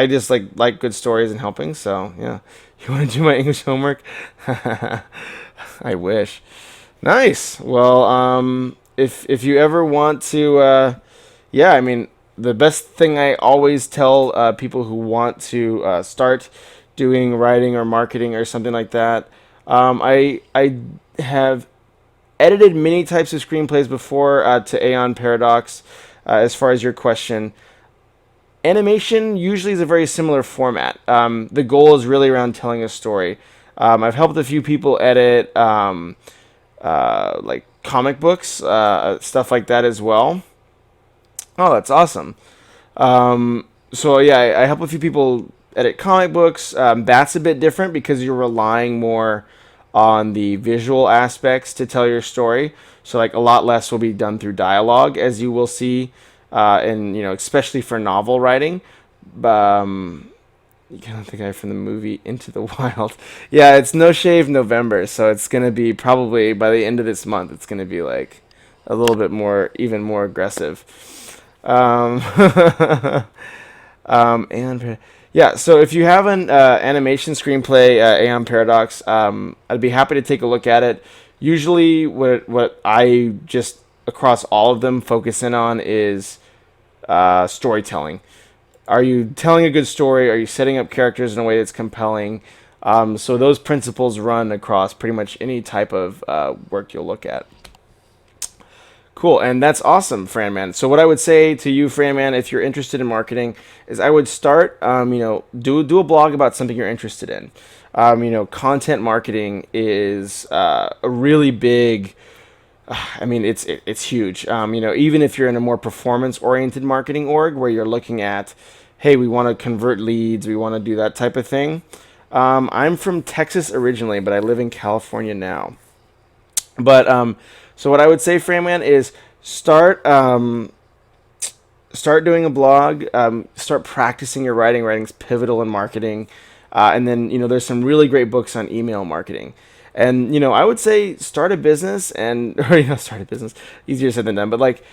Speaker 1: just like good stories and helping. So yeah, you want to do my English homework? I wish. Nice. Well, if you ever want to, the best thing I always tell people who want to start doing writing or marketing or something like that. I have edited many types of screenplays before to Aeon Paradox. As far as your question, animation usually is a very similar format. The goal is really around telling a story. I've helped a few people edit like comic books, stuff like that as well. Oh, that's awesome. So yeah, I help a few people edit comic books. That's a bit different because you're relying more on the visual aspects to tell your story. So like a lot less will be done through dialogue, as you will see, and especially for novel writing. You kind of the guy from the movie Into the Wild. Yeah, it's No Shave November, so it's gonna be probably by the end of this month. It's gonna be like a little bit more, even more aggressive. And yeah, so if you have an animation screenplay, Aeon Paradox, I'd be happy to take a look at it. Usually, what I just across all of them focus in on is storytelling. Are you telling a good story? Are you setting up characters in a way that's compelling? So those principles run across pretty much any type of work you'll look at. Cool, and that's awesome, Franman. So what I would say to you, Franman, if you're interested in marketing, is I would start, do a blog about something you're interested in. Content marketing is a really big. It's huge. Even if you're in a more performance-oriented marketing org where you're looking at, hey, we want to convert leads, we want to do that type of thing. I'm from Texas originally, but I live in California now. But so what I would say, Franman, is start start doing a blog, start practicing your writing. Writing's pivotal in marketing. And then, there's some really great books on email marketing. And, I would say start a business and, or, start a business, easier said than done, but like,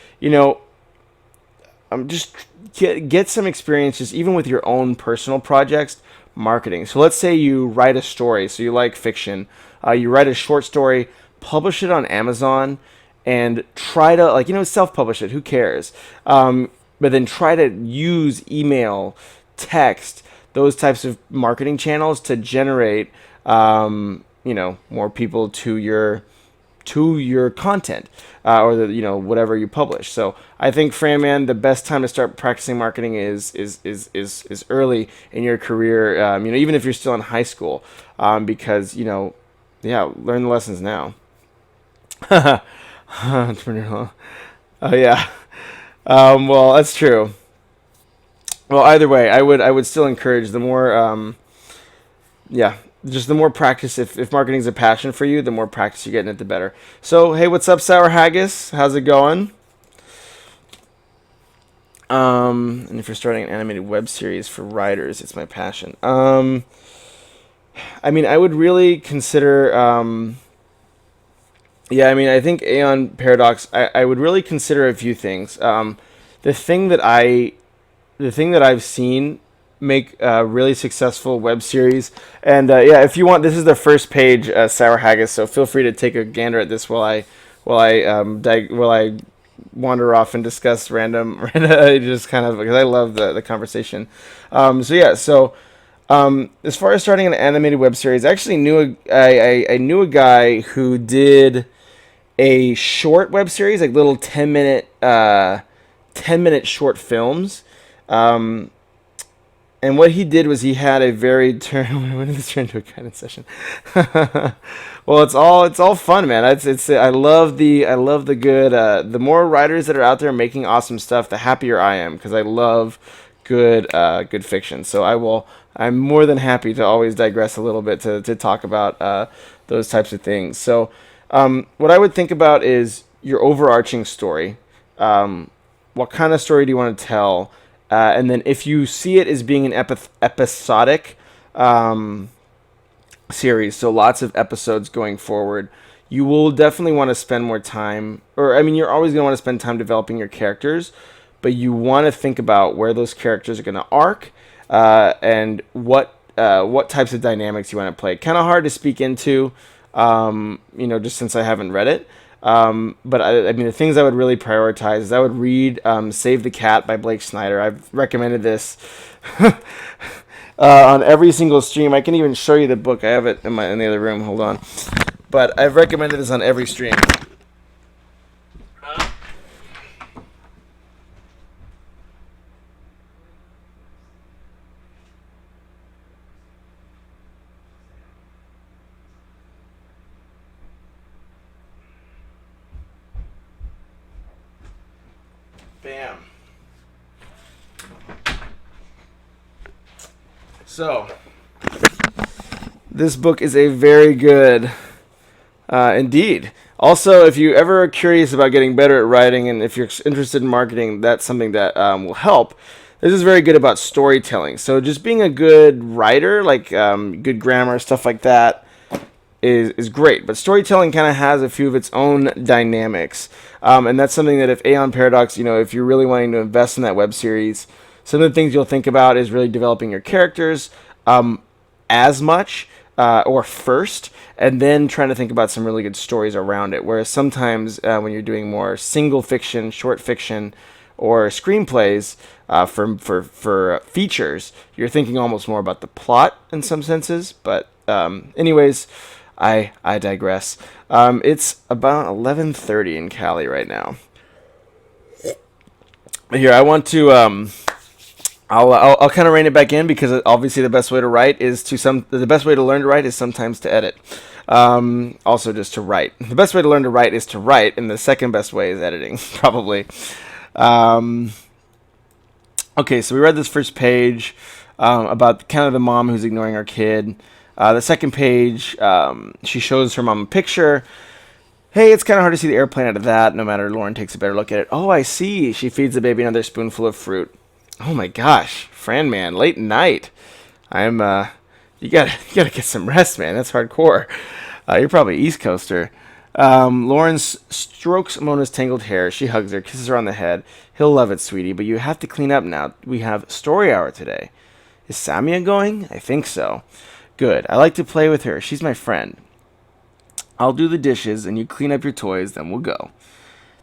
Speaker 1: just get some experience just even with your own personal projects, marketing. So let's say you write a story, so you like fiction, you write a short story, publish it on Amazon, and try to self-publish it. Who cares? But then try to use email, text, those types of marketing channels to generate, more people to your content, or whatever you publish. So I think, Fran, man, the best time to start practicing marketing is early in your career. Even if you're still in high school, because learn the lessons now. Entrepreneur. Oh yeah. Well, that's true. Well, either way, I would still encourage the more, just the more practice. If marketing's a passion for you, the more practice you get in it, the better. So, hey, what's up, Sour Haggis? How's it going? And if you're starting an animated web series for writers, it's my passion. I would really consider. I think Aeon Paradox. I would really consider a few things. The thing that I've seen make a really successful web series, and if you want, this is the first page, Sour Haggis. So feel free to take a gander at this while I wander off and discuss random just kind of, because I love the conversation. As far as starting an animated web series, I actually knew I knew a guy who did a short web series, like little 10-minute short films. And what he did was he had a very when did this turn into a guidance session? Well, it's all fun, man. I love the good. The more writers that are out there making awesome stuff, the happier I am, because I love good fiction. So I'm more than happy to always digress a little bit to talk about those types of things. So what I would think about is your overarching story. What kind of story do you want to tell? And then if you see it as being an episodic series, so lots of episodes going forward, you will definitely want to spend more time, you're always going to want to spend time developing your characters, but you want to think about where those characters are going to arc, and what types of dynamics you want to play. Kind of hard to speak into, just since I haven't read it. But the things I would really prioritize is I would read Save the Cat by Blake Snyder. I've recommended this on every single stream. I can even show you the book. I have it in the other room. Hold on. But I've recommended this on every stream. Bam. So, this book is a very good, indeed. Also, if you ever are curious about getting better at writing, and if you're interested in marketing, that's something that will help. This is very good about storytelling. So just being a good writer, like good grammar, stuff like that, is great. But storytelling kind of has a few of its own dynamics. And that's something that if Aeon Paradox, if you're really wanting to invest in that web series, some of the things you'll think about is really developing your characters as much or first, and then trying to think about some really good stories around it. Whereas sometimes when you're doing more single fiction, short fiction, or screenplays for features, you're thinking almost more about the plot in some senses. But anyways, I digress. It's about 11:30 in Cali right now. Here, I want to I'll kind of rein it back in, because obviously the best way to write is the best way to learn to write is sometimes to edit. Also just to write. The best way to learn to write is to write, and the second best way is editing, probably. Okay, so we read this first page about kind of the mom who's ignoring her kid. The second page, she shows her mom a picture, Hey, it's kind of hard to see the airplane out of that, no matter Lauren takes a better look at it. Oh, I see. She feeds the baby another spoonful of fruit. Oh my gosh, Fran man, late night. I'm you gotta get some rest, man. That's hardcore. You're probably East Coaster. Lauren strokes Mona's tangled hair. She hugs her, kisses her on the head. He'll love it, sweetie, but you have to clean up now. We have story hour today. Is Samia going? I think so. Good. I like to play with her. She's my friend. I'll do the dishes and you clean up your toys, then we'll go.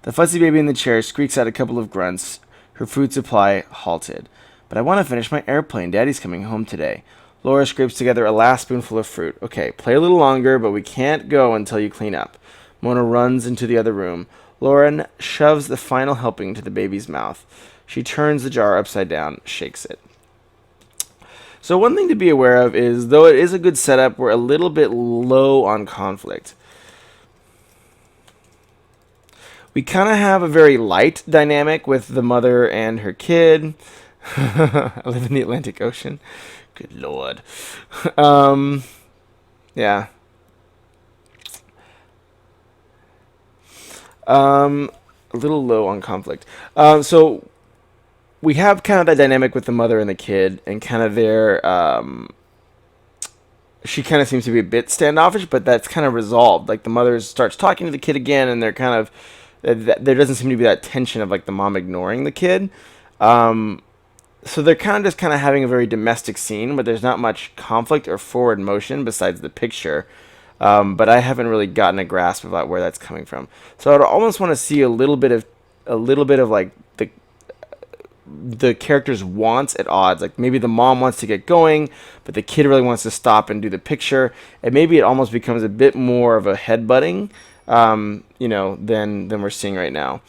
Speaker 1: The fussy baby in the chair squeaks out a couple of grunts. Her food supply halted. But I want to finish my airplane. Daddy's coming home today. Laura scrapes together a last spoonful of fruit. Okay, play a little longer, but we can't go until you clean up. Mona runs into the other room. Lauren shoves the final helping into the baby's mouth. She turns the jar upside down, shakes it. So one thing to be aware of is, though it is a good setup, we're a little bit low on conflict. We kind of have a very light dynamic with the mother and her kid. I live in the Atlantic Ocean. Good Lord. Yeah. A little low on conflict. So we have kind of that dynamic with the mother and the kid, and kind of their she kind of seems to be a bit standoffish, but that's kind of resolved. Like the mother starts talking to the kid again, and they're kind of there doesn't seem to be that tension of like the mom ignoring the kid. So they're kind of having a very domestic scene, but there's not much conflict or forward motion besides the picture. But I haven't really gotten a grasp about where that's coming from. So I'd almost want to see a little bit of like the character's wants at odds. Like maybe the mom wants to get going, but the kid really wants to stop and do the picture. And maybe it almost becomes a bit more of a headbutting, than we're seeing right now.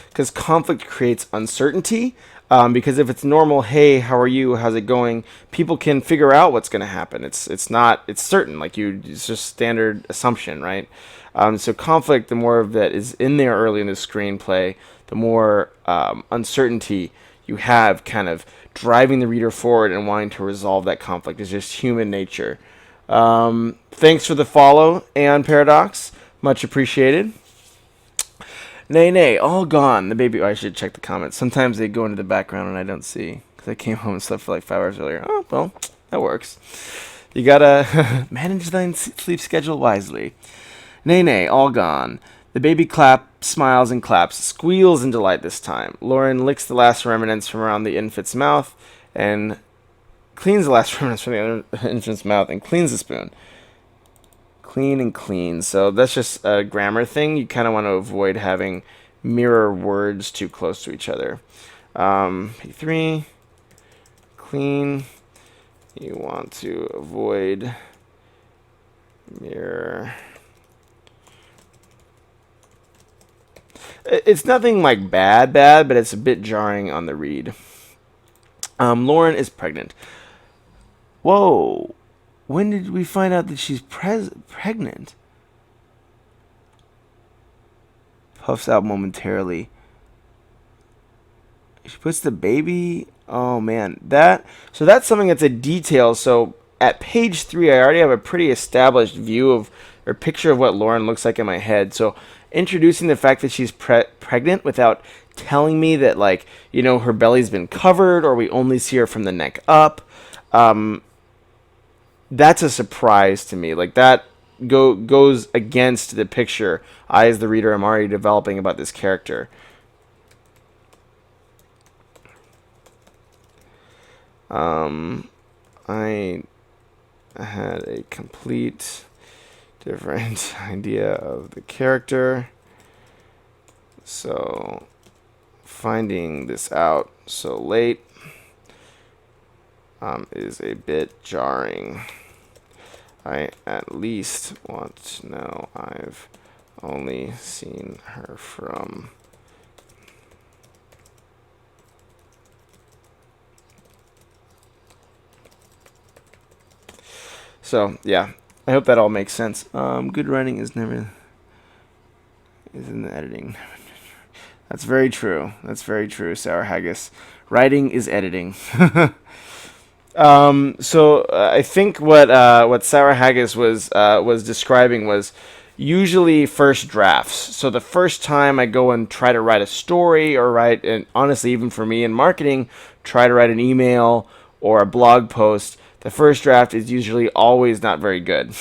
Speaker 1: Because conflict creates uncertainty. Because if it's normal, hey, how are you? How's it going? People can figure out what's going to happen. It's certain. It's just standard assumption, right? So conflict, the more of that is in there early in the screenplay, the more uncertainty you have, kind of driving the reader forward and wanting to resolve that conflict. Is just human nature. Thanks for the follow, Aeon Paradox. Much appreciated. Nay, all gone. The baby. Oh, I should check the comments. Sometimes they go into the background and I don't see because I came home and slept for like 5 hours earlier. Oh, well, that works. You gotta manage thine sleep schedule wisely. Nay, all gone. The baby smiles and claps, squeals in delight this time. Lauren licks the last remnants from around the infant's mouth and cleans the last remnants from the infant's mouth and cleans the spoon. Clean and clean. So that's just a grammar thing. You kind of want to avoid having mirror words too close to each other. P3, clean. You want to avoid mirror. It's nothing like bad, but it's a bit jarring on the read. Lauren is pregnant. Whoa. When did we find out that she's pregnant? Puffs out momentarily. She puts the baby. Oh man, so that's something that's a detail. So at page 3, I already have a pretty established view of or picture of what Lauren looks like in my head. So introducing the fact that she's pregnant without telling me that, like, her belly's been covered or we only see her from the neck up. That's a surprise to me. Like that goes against the picture I, as the reader, am already developing about this character. I had a complete different idea of the character. So finding this out so late is a bit jarring. I at least want to know I've only seen her from so yeah, I hope that all makes sense. Good writing is in the editing. That's very true. That's very true, Sour Haggis. Writing is editing. I think what Sour Haggis was describing was usually first drafts. So the first time I go and try to write a story or write, and honestly, even for me in marketing, try to write an email or a blog post, the first draft is usually always not very good,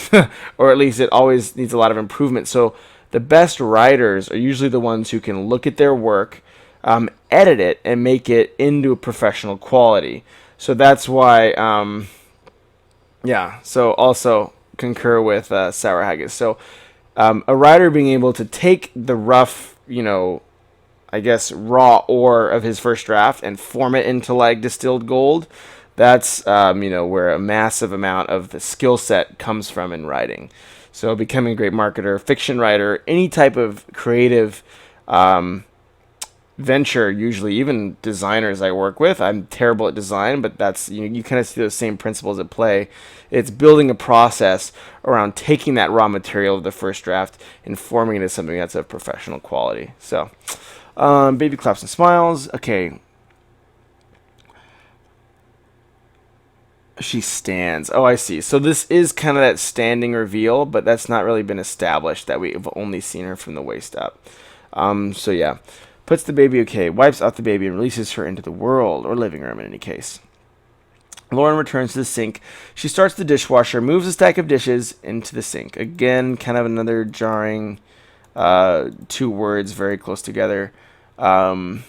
Speaker 1: or at least it always needs a lot of improvement. So the best writers are usually the ones who can look at their work, edit it, and make it into a professional quality. So that's why, so also concur with Sour Haggis. So a writer being able to take the rough, I guess, raw ore of his first draft and form it into like distilled gold, that's, where a massive amount of the skill set comes from in writing. So becoming a great marketer, fiction writer, any type of creative venture, usually even designers I work with. I'm terrible at design, but that's, you kind of see those same principles at play. It's building a process around taking that raw material of the first draft and forming it into something that's of professional quality. So, baby claps and smiles. Okay. She stands. Oh, I see. So this is kind of that standing reveal, but that's not really been established, that we've only seen her from the waist up. So yeah. Puts the baby, wipes out the baby and releases her into the world, or living room in any case. Lauren returns to the sink. She starts the dishwasher, moves a stack of dishes into the sink. Again, kind of another jarring two words very close together. Laura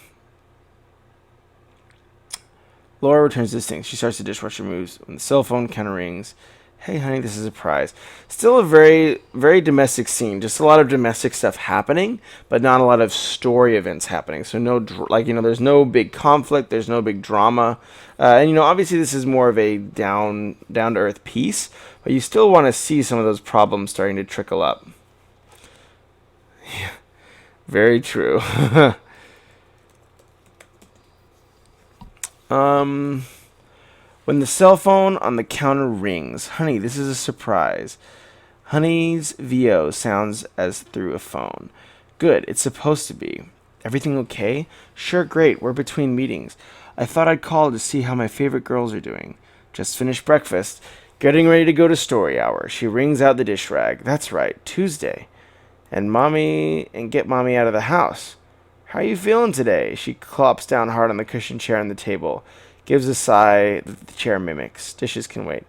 Speaker 1: returns to the sink. She starts the dishwasher, moves when the cell phone kind of rings. Hey, honey, this is a prize. Still a very, very domestic scene. Just a lot of domestic stuff happening, but not a lot of story events happening. So there's no big conflict. There's no big drama. And obviously this is more of a down to earth piece, but you still want to see some of those problems starting to trickle up. Yeah, very true. When the cell phone on the counter rings, honey, this is a surprise. Honey's VO sounds as through a phone. Good, it's supposed to be. Everything okay? Sure, great, we're between meetings. I thought I'd call to see how my favorite girls are doing. Just finished breakfast. Getting ready to go to story hour. She wrings out the dish rag. That's right, Tuesday. And get mommy out of the house. How are you feeling today? She clops down hard on the cushioned chair on the table. Gives a sigh that the chair mimics. Dishes can wait.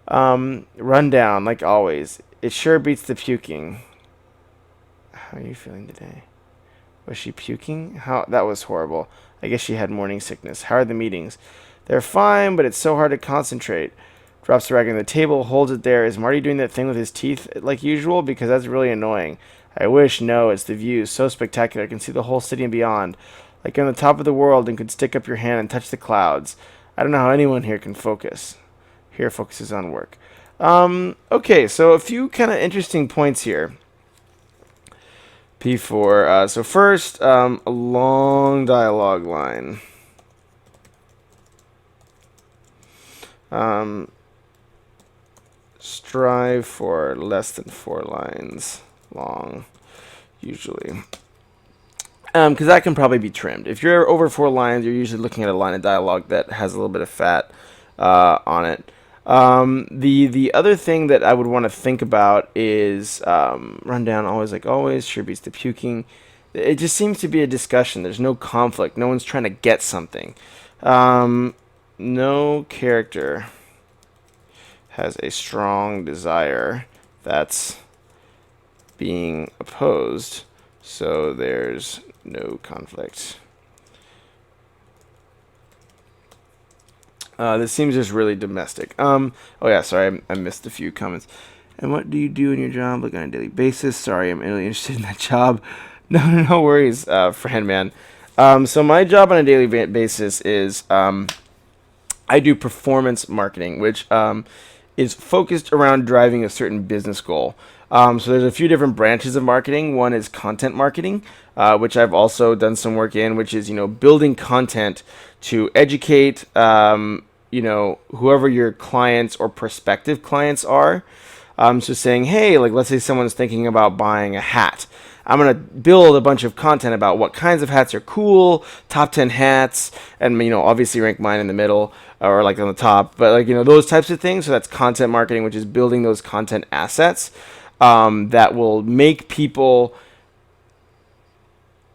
Speaker 1: Run down, like always. It sure beats the puking. How are you feeling today? Was she puking? That was horrible. I guess she had morning sickness. How are the meetings? They're fine, but it's so hard to concentrate. Drops the rag on the table, holds it there. Is Marty doing that thing with his teeth like usual? Because that's really annoying. I wish. No, it's the view. So spectacular. I can see the whole city and beyond. Like you're on the top of the world and could stick up your hand and touch the clouds. I don't know how anyone here can focus. Here focuses on work. Okay, so a few kind of interesting points here. P4. So first, a long dialogue line. Strive for less than 4 lines long, usually. Because that can probably be trimmed. If you're over 4 lines, you're usually looking at a line of dialogue that has a little bit of fat on it. The other thing that I would want to think about is rundown, always like always, sure beats the puking. It just seems to be a discussion. There's no conflict. No one's trying to get something. No character has a strong desire that's being opposed, so there's no conflict. This seems just really domestic. Oh yeah, sorry, I missed a few comments. And what do you do in your job, like on a daily basis? Sorry, I'm really interested in that job. No worries, friend, man. So my job on a daily basis is I do performance marketing, which is focused around driving a certain business goal. So there's a few different branches of marketing. One is content marketing, which I've also done some work in, which is, building content to educate, whoever your clients or prospective clients are. So saying, hey, like let's say someone's thinking about buying a hat. I'm going to build a bunch of content about what kinds of hats are cool, top 10 hats, and, you know, obviously rank mine in the middle or like on the top, but like, you know, those types of things. So that's content marketing, which is building those content assets that will make people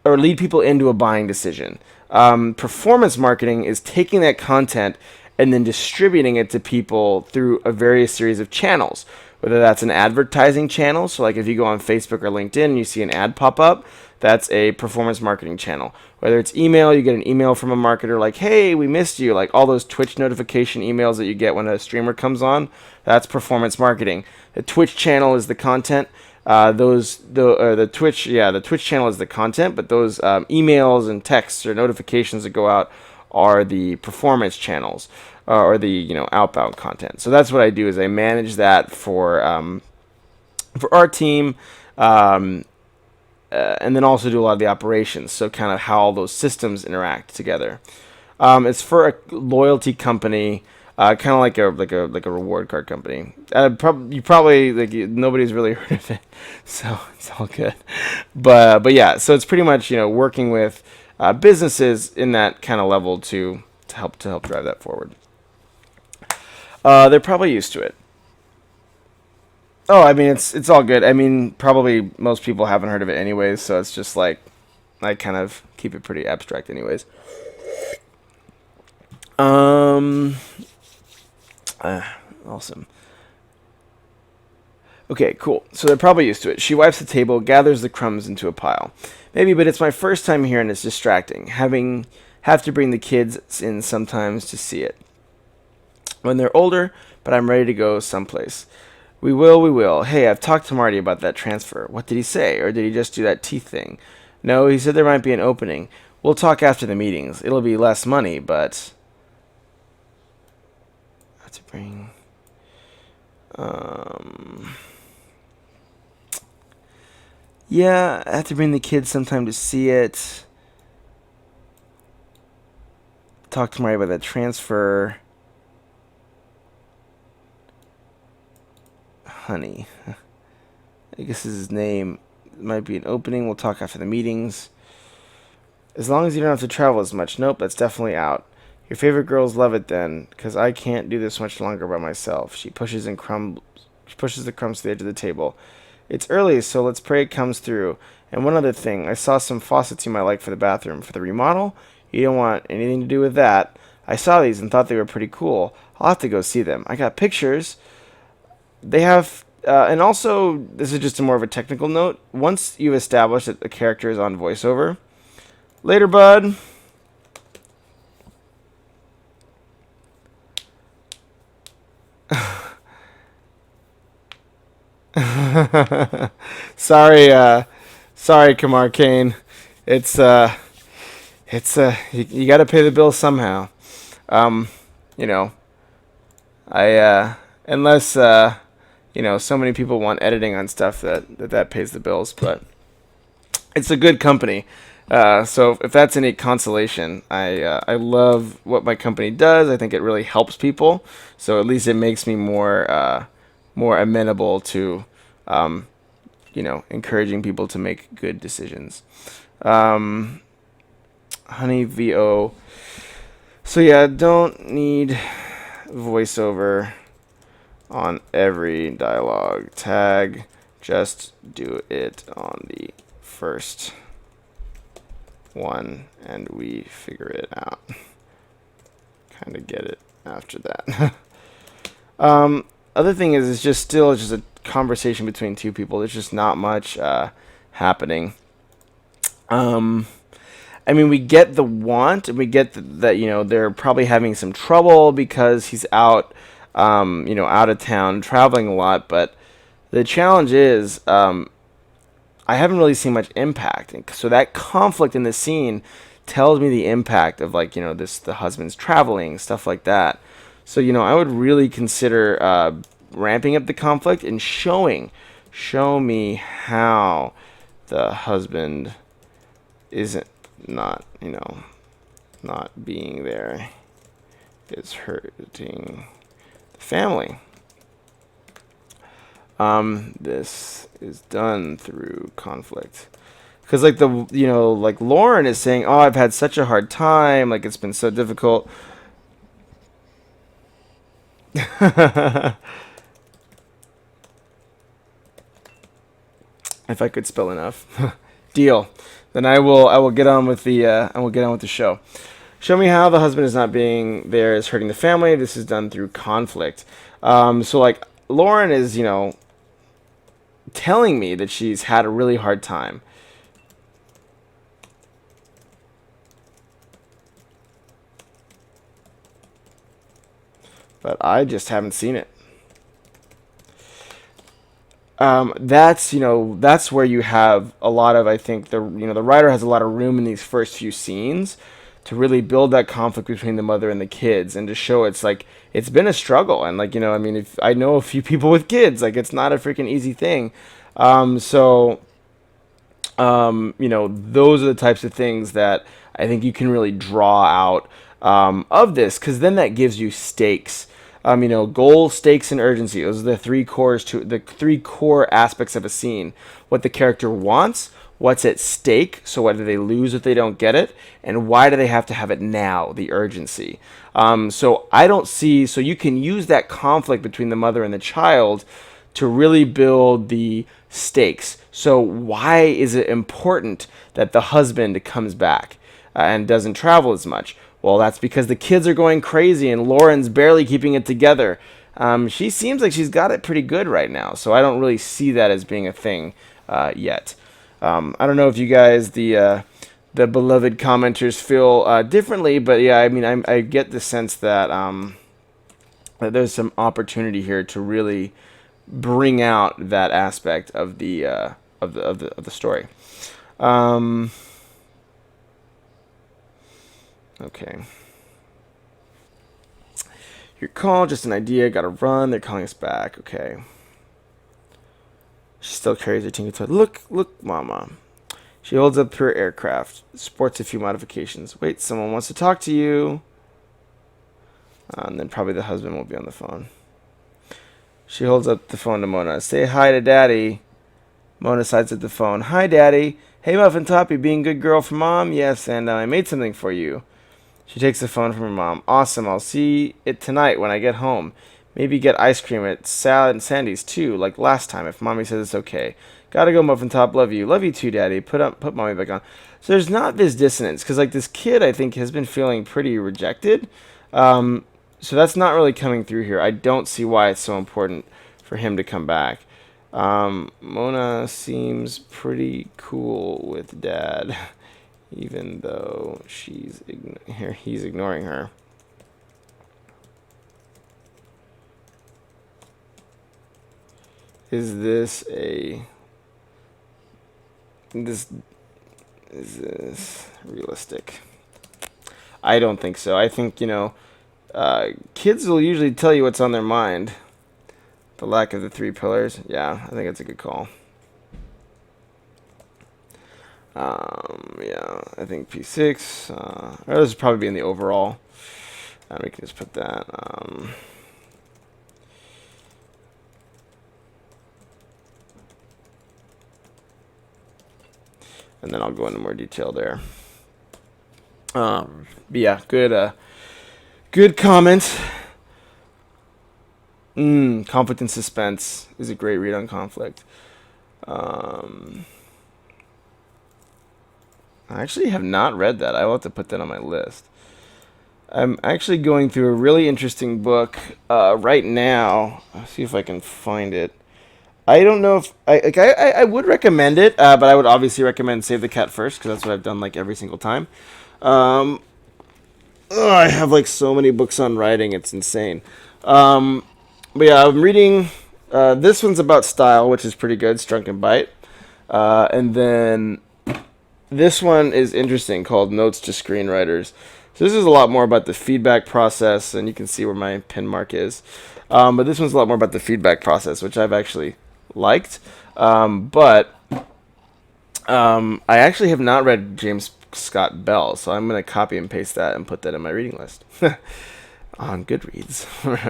Speaker 1: or lead people into a buying decision. Performance marketing is taking that content and then distributing it to people through a various series of channels, whether that's an advertising channel. So like if you go on Facebook or LinkedIn and you see an ad pop up, that's a performance marketing channel. Whether it's email, you get an email from a marketer like, hey, we missed you, like all those Twitch notification emails that you get when a streamer comes on, that's performance marketing. The Twitch channel is the content. The Twitch channel is the content, but those emails and texts or notifications that go out are the performance channels or the, you know, outbound content. So that's what I do, is I manage that for our team, and then also do a lot of the operations. So kind of how all those systems interact together. It's for a loyalty company. Kind of like a reward card company. Nobody's really heard of it, so it's all good. But yeah, so it's pretty much, you know, working with businesses in that kind of level to help drive that forward. They're probably used to it. Oh, I mean, it's all good. I mean, probably most people haven't heard of it anyways, so it's just like I kind of keep it pretty abstract anyways. Awesome. Okay, cool. So they're probably used to it. She wipes the table, gathers the crumbs into a pile. Maybe, but it's my first time here and it's distracting. Have to bring the kids in sometimes to see it. When they're older, but I'm ready to go someplace. We will. Hey, I've talked to Marty about that transfer. What did he say? Or did he just do that teeth thing? No, he said there might be an opening. We'll talk after the meetings. It'll be less money, but I have to bring yeah, I have to bring the kids sometime to see it. Talk to Marty about that transfer. Honey. I guess is his name. It might be an opening. We'll talk after the meetings. As long as you don't have to travel as much. Nope, that's definitely out. Your favorite girls love it then, because I can't do this much longer by myself. She pushes the crumbs to the edge of the table. It's early, so let's pray it comes through. And one other thing, I saw some faucets you might like for the bathroom. For the remodel? You don't want anything to do with that. I saw these and thought they were pretty cool. I'll have to go see them. I got pictures. They have, and also, this is just more of a technical note. Once you've established that the character is on voiceover, later, bud. Sorry, Kamar Kane. It's you got to pay the bills somehow. You know, unless so many people want editing on stuff that pays the bills, but it's a good company. So if that's any consolation, I love what my company does. I think it really helps people. So at least it makes me more amenable to, encouraging people to make good decisions. Honey VO. So yeah, don't need voiceover on every dialogue tag. Just do it on the first one and we figure it out. Kind of get it after that. Other thing is, it's just a conversation between two people. There's just not much happening. I mean, we get the want, and we get that they're probably having some trouble because he's out of town, traveling a lot. But the challenge is, I haven't really seen much impact. And so that conflict in the scene tells me the impact of the husband's traveling, stuff like that. So, I would really consider ramping up the conflict and show me how the husband isn't not being there is hurting the family. This is done through conflict. Because like like Lauren is saying, oh, I've had such a hard time, like it's been so difficult. If I could spell enough. Deal. Then I will get on with the show. Show me how the husband is not being there is hurting the family. This is done through conflict. So like Lauren is, telling me that she's had a really hard time. But I just haven't seen it. That's where you have a lot of, I think the writer has a lot of room in these first few scenes to really build that conflict between the mother and the kids, and to show it's like it's been a struggle. And like, I mean, if I know a few people with kids, like it's not a freaking easy thing. Those are the types of things that I think you can really draw out of this, because then that gives you stakes. Goal, stakes, and urgency. Those are the three core aspects of a scene. What the character wants, what's at stake, so what do they lose if they don't get it, and why do they have to have it now, the urgency. So you can use that conflict between the mother and the child to really build the stakes. So why is it important that the husband comes back and doesn't travel as much? Well, that's because the kids are going crazy and Lauren's barely keeping it together. She seems like she's got it pretty good right now, so I don't really see that as being a thing yet. I don't know if you guys, the beloved commenters, feel differently, but yeah, I mean, I get the sense that that there's some opportunity here to really bring out that aspect of the story. Okay. Your call, just an idea. Gotta run. They're calling us back. Okay. She still carries her tinker toy. Look, Mama. She holds up her aircraft. Sports a few modifications. Wait, someone wants to talk to you. And then probably the husband will be on the phone. She holds up the phone to Mona. Say hi to Daddy. Mona sides at the phone. Hi, Daddy. Hey, Muffin Top, you being a good girl for Mom? Yes, and I made something for you. She takes the phone from her mom. Awesome, I'll see it tonight when I get home. Maybe get ice cream at Sal and Sandy's too, like last time, if Mommy says it's okay. Gotta go, Muffin Top. Love you. Love you too, Daddy. Put Mommy back on. So there's not this dissonance, because like this kid, I think, has been feeling pretty rejected. So that's not really coming through here. I don't see why it's so important for him to come back. Mona seems pretty cool with Dad, even though he's ignoring her. Is this realistic? I don't think so. I think, kids will usually tell you what's on their mind. The lack of the 3 pillars. Yeah, I think that's a good call. Yeah, I think P6. Or this would probably be in the overall. And we can just put that. And then I'll go into more detail there. But yeah, good comment. Conflict and suspense is a great read on conflict. I actually have not read that. I will have to put that on my list. I'm actually going through a really interesting book right now. I'll see if I can find it. I don't know if I would recommend it, but I would obviously recommend Save the Cat first, because that's what I've done like every single time. I have like so many books on writing, it's insane. But yeah, I'm reading. This one's about style, which is pretty good. Strunk and Bite, and then this one is interesting, called Notes to Screenwriters. So this is a lot more about the feedback process, and you can see where my pin mark is. But this one's a lot more about the feedback process, which I've actually liked. But I actually have not read James Scott Bell, so I'm going to copy and paste that and put that in my reading list on Goodreads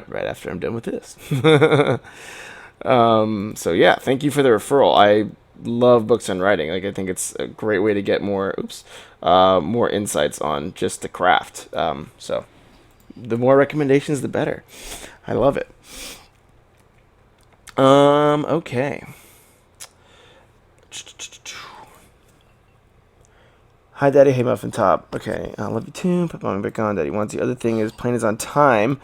Speaker 1: right after I'm done with this. So yeah, thank you for the referral. love books on writing. Like I think it's a great way to get more more insights on just the craft. So the more recommendations, the better. I love it. Okay. Hi, Daddy. Hey, Muffin Top. Okay, I love you too. Put mommy back on. Daddy wants the other thing is plane is on time.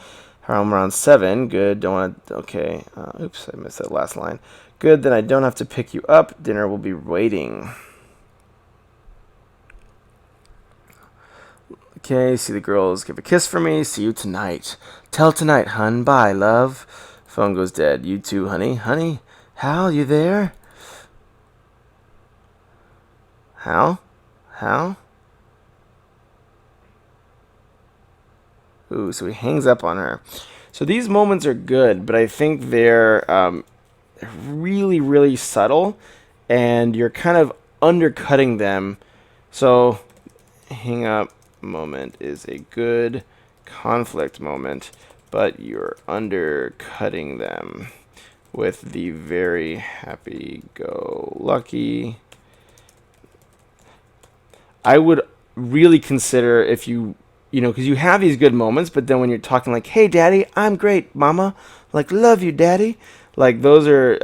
Speaker 1: Around 7. Good. Don't want to. Okay. Oops, I missed that last line. Good. Then I don't have to pick you up. Dinner will be waiting. Okay. See the girls. Give a kiss for me. See you tonight. Tell tonight, hun. Bye, love. Phone goes dead. You too, honey. Honey, Hal, you there? Hal? Hal? Ooh, so he hangs up on her. So these moments are good, but I think they're really, really subtle, and you're kind of undercutting them. So hang up moment is a good conflict moment, but you're undercutting them with the very happy-go-lucky. I would really consider if you know, because you have these good moments, but then when you're talking like, hey, Daddy, I'm great, Mama. Like, love you, Daddy. Like, those are,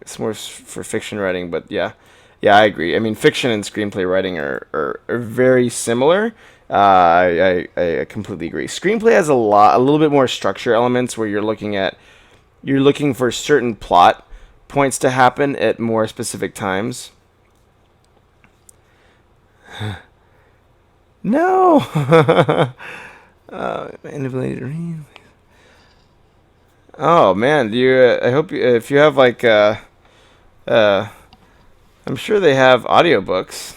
Speaker 1: it's more for fiction writing, but yeah. Yeah, I agree. I mean, fiction and screenplay writing are very similar. I completely agree. Screenplay has a little bit more structure elements where you're looking for certain plot points to happen at more specific times. No. Inability to read. Oh man, do you? I hope if you have like, I'm sure they have audiobooks.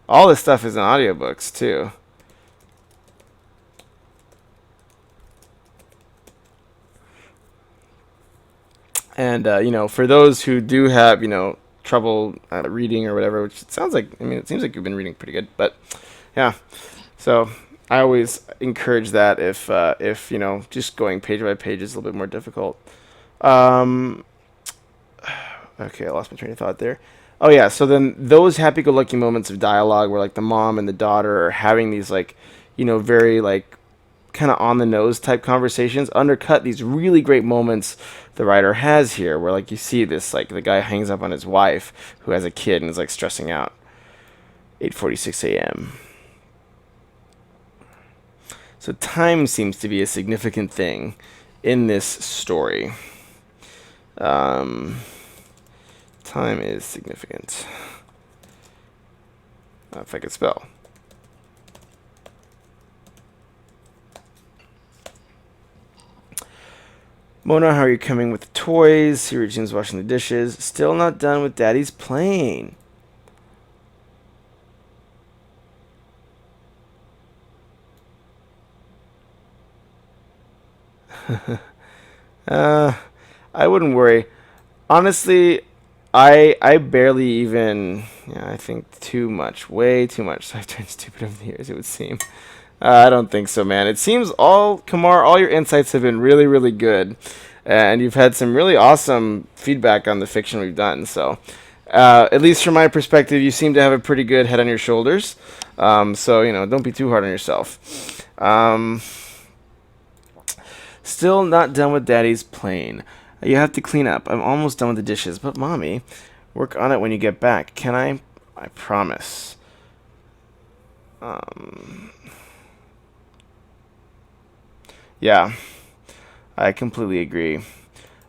Speaker 1: All this stuff is in audiobooks too. And you know, for those who do have trouble reading or whatever, which it sounds like. I mean, it seems like you've been reading pretty good, but yeah. So I always encourage that if just going page by page is a little bit more difficult. Okay, I lost my train of thought there. Oh yeah, so then those happy-go-lucky moments of dialogue where like the mom and the daughter are having these like, very like kind of on the nose type conversations undercut these really great moments the writer has here where like you see this like the guy hangs up on his wife who has a kid and is like stressing out. 8:46 a.m. So time seems to be a significant thing in this story. Time is significant. If I could spell. Mona, how are you coming with the toys? Here Regine's washing the dishes. Still not done with Daddy's plane. I wouldn't worry. Honestly, I barely even. Yeah, I think too much, way too much. So I've turned stupid over the years. It would seem. I don't think so, man. It seems Kamar, all your insights have been really, really good, and you've had some really awesome feedback on the fiction we've done. So, at least from my perspective, you seem to have a pretty good head on your shoulders. So don't be too hard on yourself. Still not done with Daddy's plane. You have to clean up. I'm almost done with the dishes, but Mommy, work on it when you get back. Can I? I promise. Yeah, I completely agree.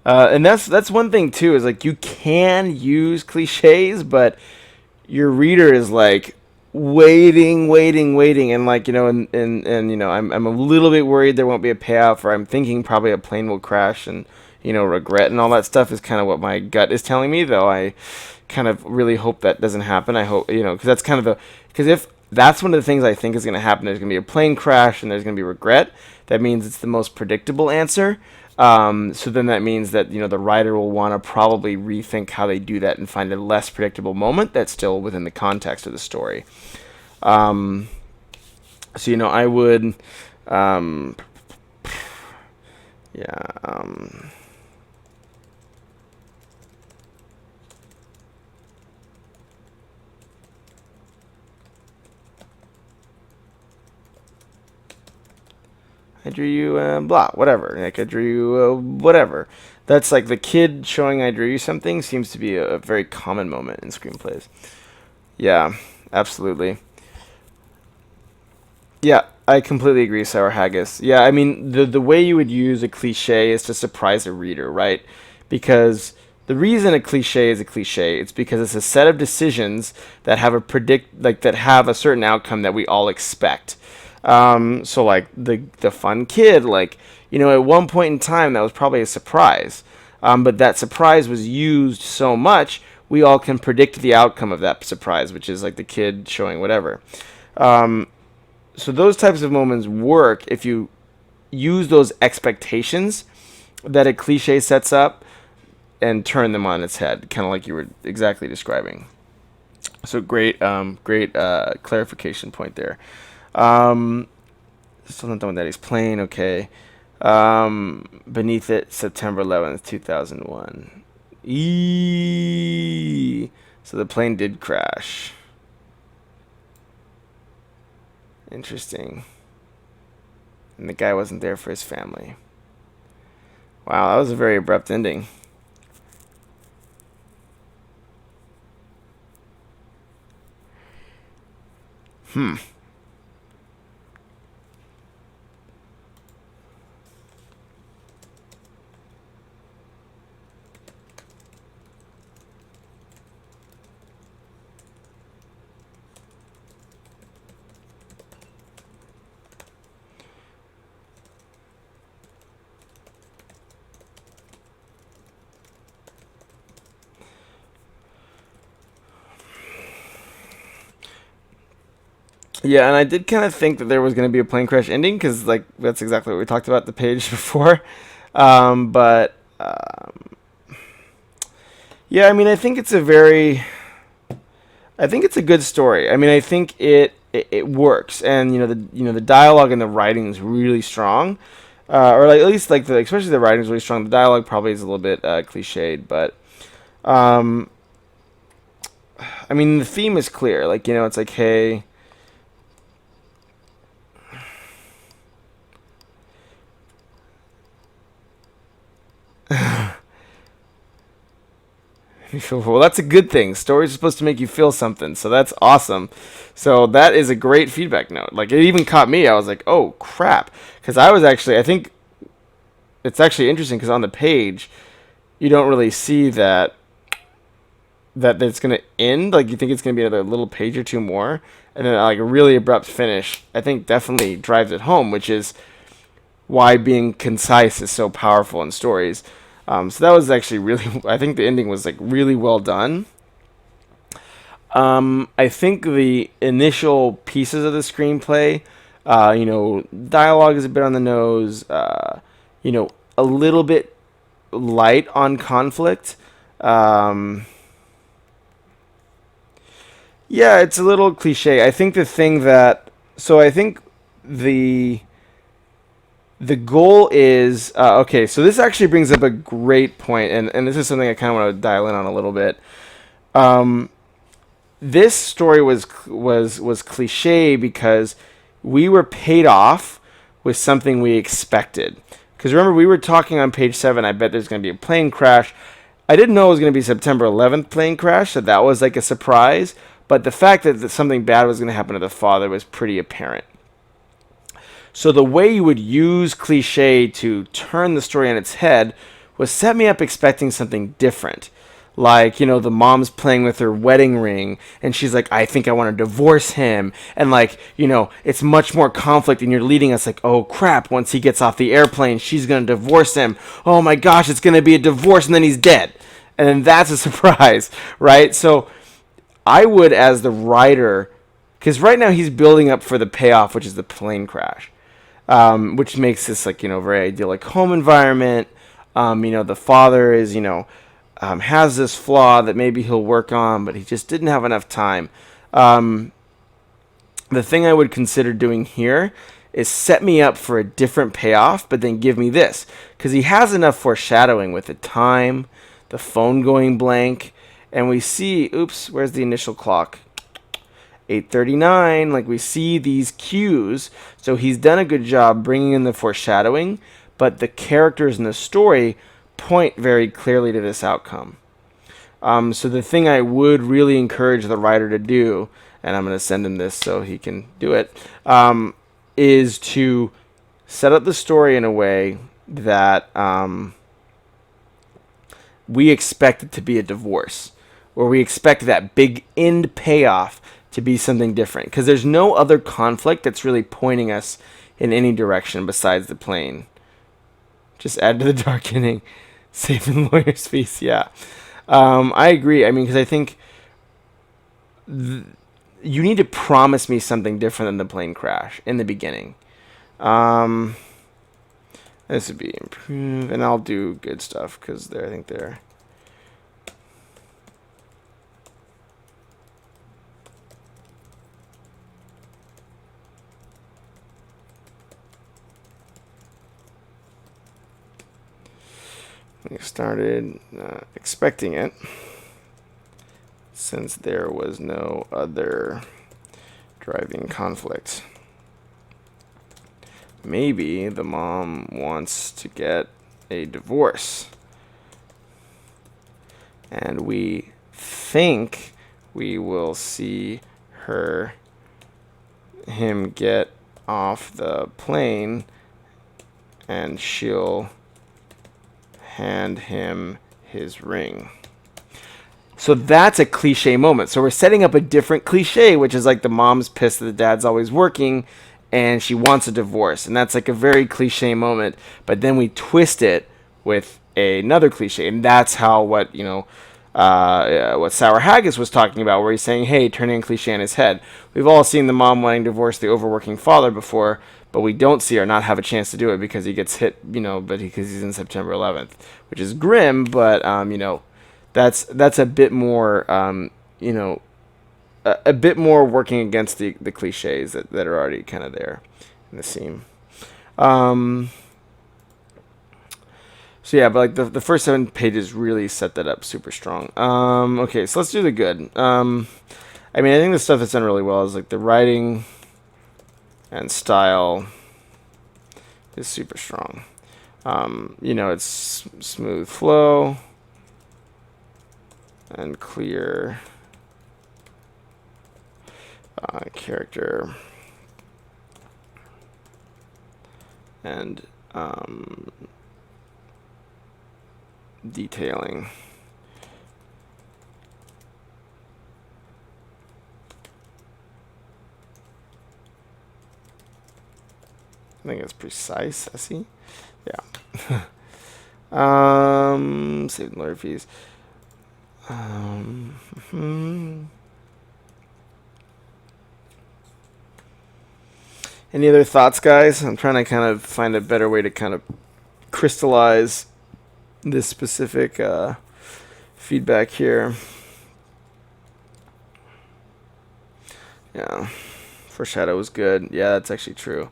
Speaker 1: And that's one thing too, is like you can use cliches, but your reader is like waiting, and like and I'm a little bit worried there won't be a payoff, or I'm thinking probably a plane will crash, and regret and all that stuff is kind of what my gut is telling me, though I kind of really hope that doesn't happen. I hope because that's kind of because if that's one of the things I think is going to happen, there's going to be a plane crash and there's going to be regret. That means it's the most predictable answer. So then that means that the writer will want to probably rethink how they do that and find a less predictable moment that's still within the context of the story. So I would, yeah. I drew you blah, whatever. Like I drew you whatever. That's like the kid showing I drew you something seems to be a very common moment in screenplays. Yeah, absolutely. Yeah, I completely agree, Sour Haggis. Yeah, I mean, the way you would use a cliche is to surprise a reader, right? Because the reason a cliche is a cliche, it's because it's a set of decisions that have that have a certain outcome that we all expect. So like the fun kid, like, you know, at one point in time that was probably a surprise, but that surprise was used so much we all can predict the outcome of that surprise, which is like the kid showing whatever. So those types of moments work if you use those expectations that a cliche sets up and turn them on its head, kind of like you were exactly describing. So great clarification point there. Still not done with that. He's playing okay. Beneath it, September 11th, 2001. So the plane did crash. Interesting. And the guy wasn't there for his family. Wow, that was a very abrupt ending. Yeah, and I did kind of think that there was going to be a plane crash ending because, like, that's exactly what we talked about the page before. But yeah, I mean, I think it's a good story. I mean, I think it works, and the dialogue and the writing is really strong, or like at least like especially the writing is really strong. The dialogue probably is a little bit cliched, but I mean, the theme is clear. Like, it's like, hey. Well, that's a good thing. Stories are supposed to make you feel something, so that's awesome. So that is a great feedback note. Like, it even caught me. I was like, oh, crap. Because I think it's actually interesting because on the page, you don't really see that it's going to end. Like, you think it's going to be another little page or two more. And then, like, a really abrupt finish, I think definitely drives it home, which is why being concise is so powerful in stories. So that was actually really, I think the ending was like really well done. I think the initial pieces of the screenplay, dialogue is a bit on the nose, a little bit light on conflict. Yeah, it's a little cliche. I think the goal is okay. So this actually brings up a great point, and this is something I kind of want to dial in on a little bit. This story was cliche because we were paid off with something we expected. Because remember, we were talking on page 7. I bet there's going to be a plane crash. I didn't know it was going to be September 11th plane crash, so that was like a surprise. But the fact that something bad was going to happen to the father was pretty apparent. So the way you would use cliche to turn the story on its head was set me up expecting something different. Like, the mom's playing with her wedding ring, and she's like, I think I want to divorce him. And, like, it's much more conflict, and you're leading us like, oh, crap, once he gets off the airplane, she's going to divorce him. Oh, my gosh, it's going to be a divorce, and then he's dead. And then that's a surprise, right? So I would, as the writer, because right now he's building up for the payoff, which is the plane crash. Which makes this like very idyllic home environment. The father is has this flaw that maybe he'll work on, but he just didn't have enough time. The thing I would consider doing here is set me up for a different payoff, but then give me this, because he has enough foreshadowing with the time, the phone going blank, and we see, oops, where's the initial clock? 8:39, like we see these cues. So he's done a good job bringing in the foreshadowing, but the characters in the story point very clearly to this outcome. So the thing I would really encourage the writer to do, and I'm going to send him this so he can do it, is to set up the story in a way that we expect it to be a divorce, or we expect that big end payoff to be something different, because there's no other conflict that's really pointing us in any direction besides the plane. Just add to the darkening, saving lawyer's fees. Yeah, I agree. I mean, because I think you need to promise me something different than the plane crash in the beginning. This would be improved, and I'll do good stuff because I think they're. We started expecting it, since there was no other driving conflict. Maybe the mom wants to get a divorce, and we think we will see him get off the plane, and she'll hand him his ring. So that's a cliche moment. So we're setting up a different cliche, which is like the mom's pissed that the dad's always working and she wants a divorce. And that's like a very cliche moment. But then we twist it with another cliche. And that's how what Sour Haggis was talking about, where he's saying, hey, turning a cliche on his head. We've all seen the mom wanting to divorce the overworking father before, but we don't see her not have a chance to do it because he gets hit, because he's in September 11th, which is grim, but, that's a bit more, a bit more working against the cliches that are already kind of there in the scene. So yeah, but like the first 7 pages really set that up super strong. Okay, so let's do the good. I think the stuff that's done really well is like the writing and style is super strong. It's smooth flow and clear character and detailing. I think it's precise, I see. Yeah. Saving lawyer fees. Any other thoughts, guys? I'm trying to kind of find a better way to kind of crystallize this specific feedback here. Yeah, foreshadow was good. Yeah, that's actually true.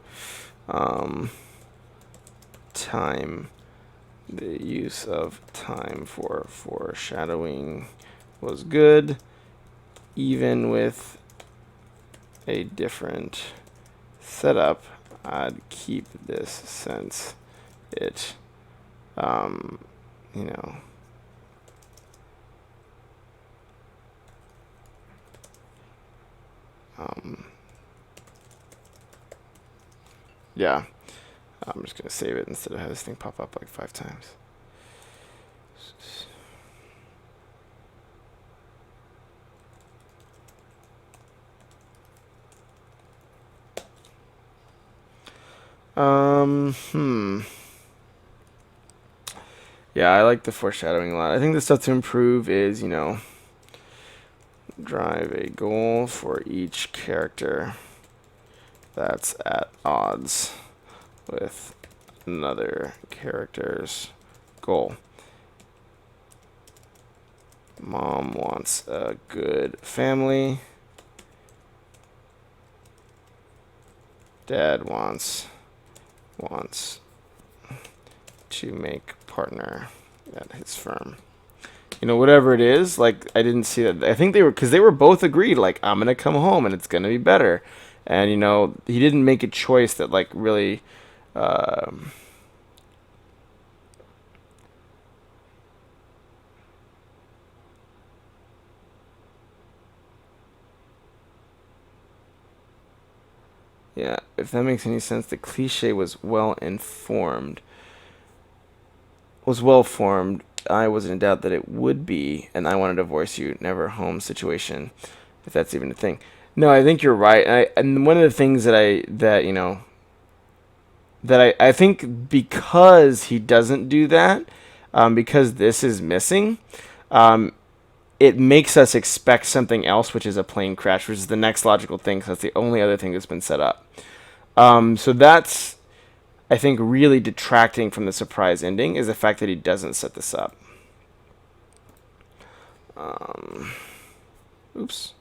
Speaker 1: Time, the use of time for foreshadowing was good, even with a different setup. I'd keep this since it, yeah, I'm just gonna save it instead of have this thing pop up like 5 times. Yeah, I like the foreshadowing a lot. I think the stuff to improve is, drive a goal for each character that's at odds with another character's goal. Mom wants a good family. Dad wants to make partner at his firm. whatever it is, like, I didn't see that. I think because they were both agreed, like, I'm gonna come home and it's gonna be better, and he didn't make a choice that like really. Yeah, if that makes any sense, the cliche was well informed. Was well formed. I wasn't in doubt that it would be, and I want to divorce you, never home situation, if that's even a thing. No, I think you're right. And one of the things that I think because he doesn't do that, because this is missing, it makes us expect something else, which is a plane crash, which is the next logical thing, because that's the only other thing that's been set up. So that's, I think, really detracting from the surprise ending, is the fact that he doesn't set this up. Oops.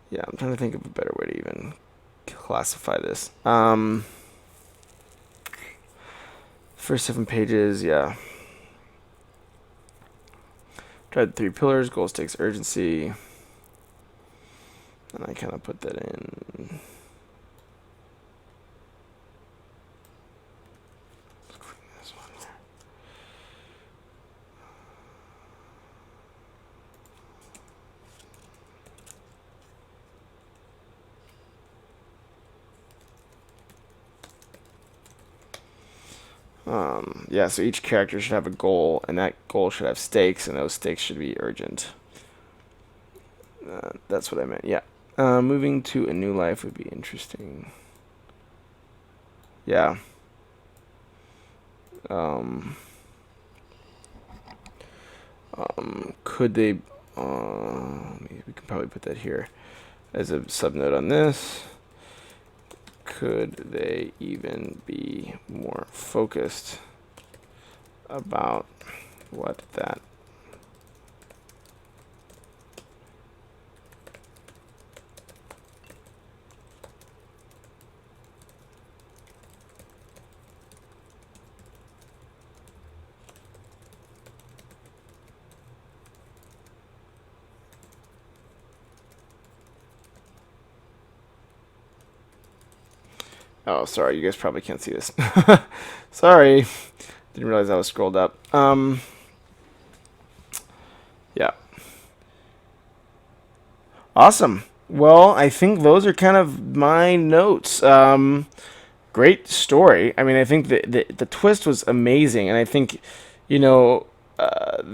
Speaker 1: Yeah, I'm trying to think of a better way to even classify this. First 7 pages, yeah. Tried 3 pillars, goal, stakes, urgency. And I kind of put that in. This one there. Yeah, so each character should have a goal, and that goal should have stakes, and those stakes should be urgent. That's what I meant, yeah. Moving to a new life would be interesting. Yeah. Could they... we can probably put that here as a subnote on this. Could they even be more focused about what that Oh, sorry, you guys probably can't see this. Sorry. Didn't realize I was scrolled up. Yeah. Awesome. Well, I think those are kind of my notes. Great story. I mean, I think the twist was amazing, and I think, the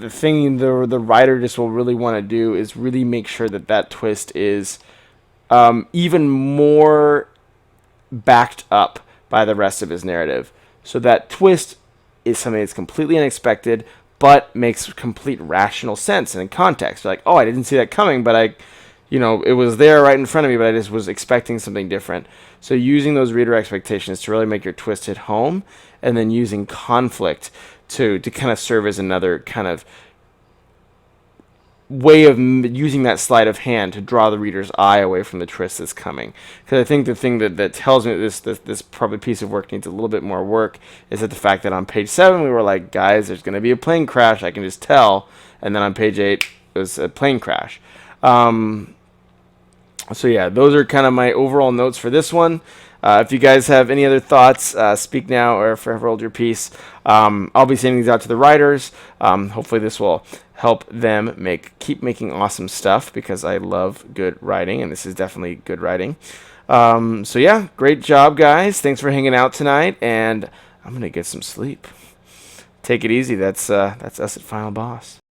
Speaker 1: thing the writer just will really want to do is really make sure that twist is even more backed up by the rest of his narrative. So that twist is something that's completely unexpected, but makes complete rational sense and in context. Like, oh, I didn't see that coming, but it was there right in front of me, but I just was expecting something different. So using those reader expectations to really make your twist hit home, and then using conflict to kind of serve as another kind of way of using that sleight of hand to draw the reader's eye away from the twist that's coming. Because I think the thing that tells me this probably piece of work needs a little bit more work is that the fact that on page 7 we were like, guys, there's going to be a plane crash, I can just tell, and then on page 8 it was a plane crash. So yeah, those are kind of my overall notes for this one. If you guys have any other thoughts, speak now or forever hold your peace. I'll be sending these out to the writers. Hopefully this will help them keep making awesome stuff, because I love good writing, and this is definitely good writing. So yeah, great job, guys. Thanks for hanging out tonight, and I'm gonna get some sleep. Take it easy. That's us at Final Boss.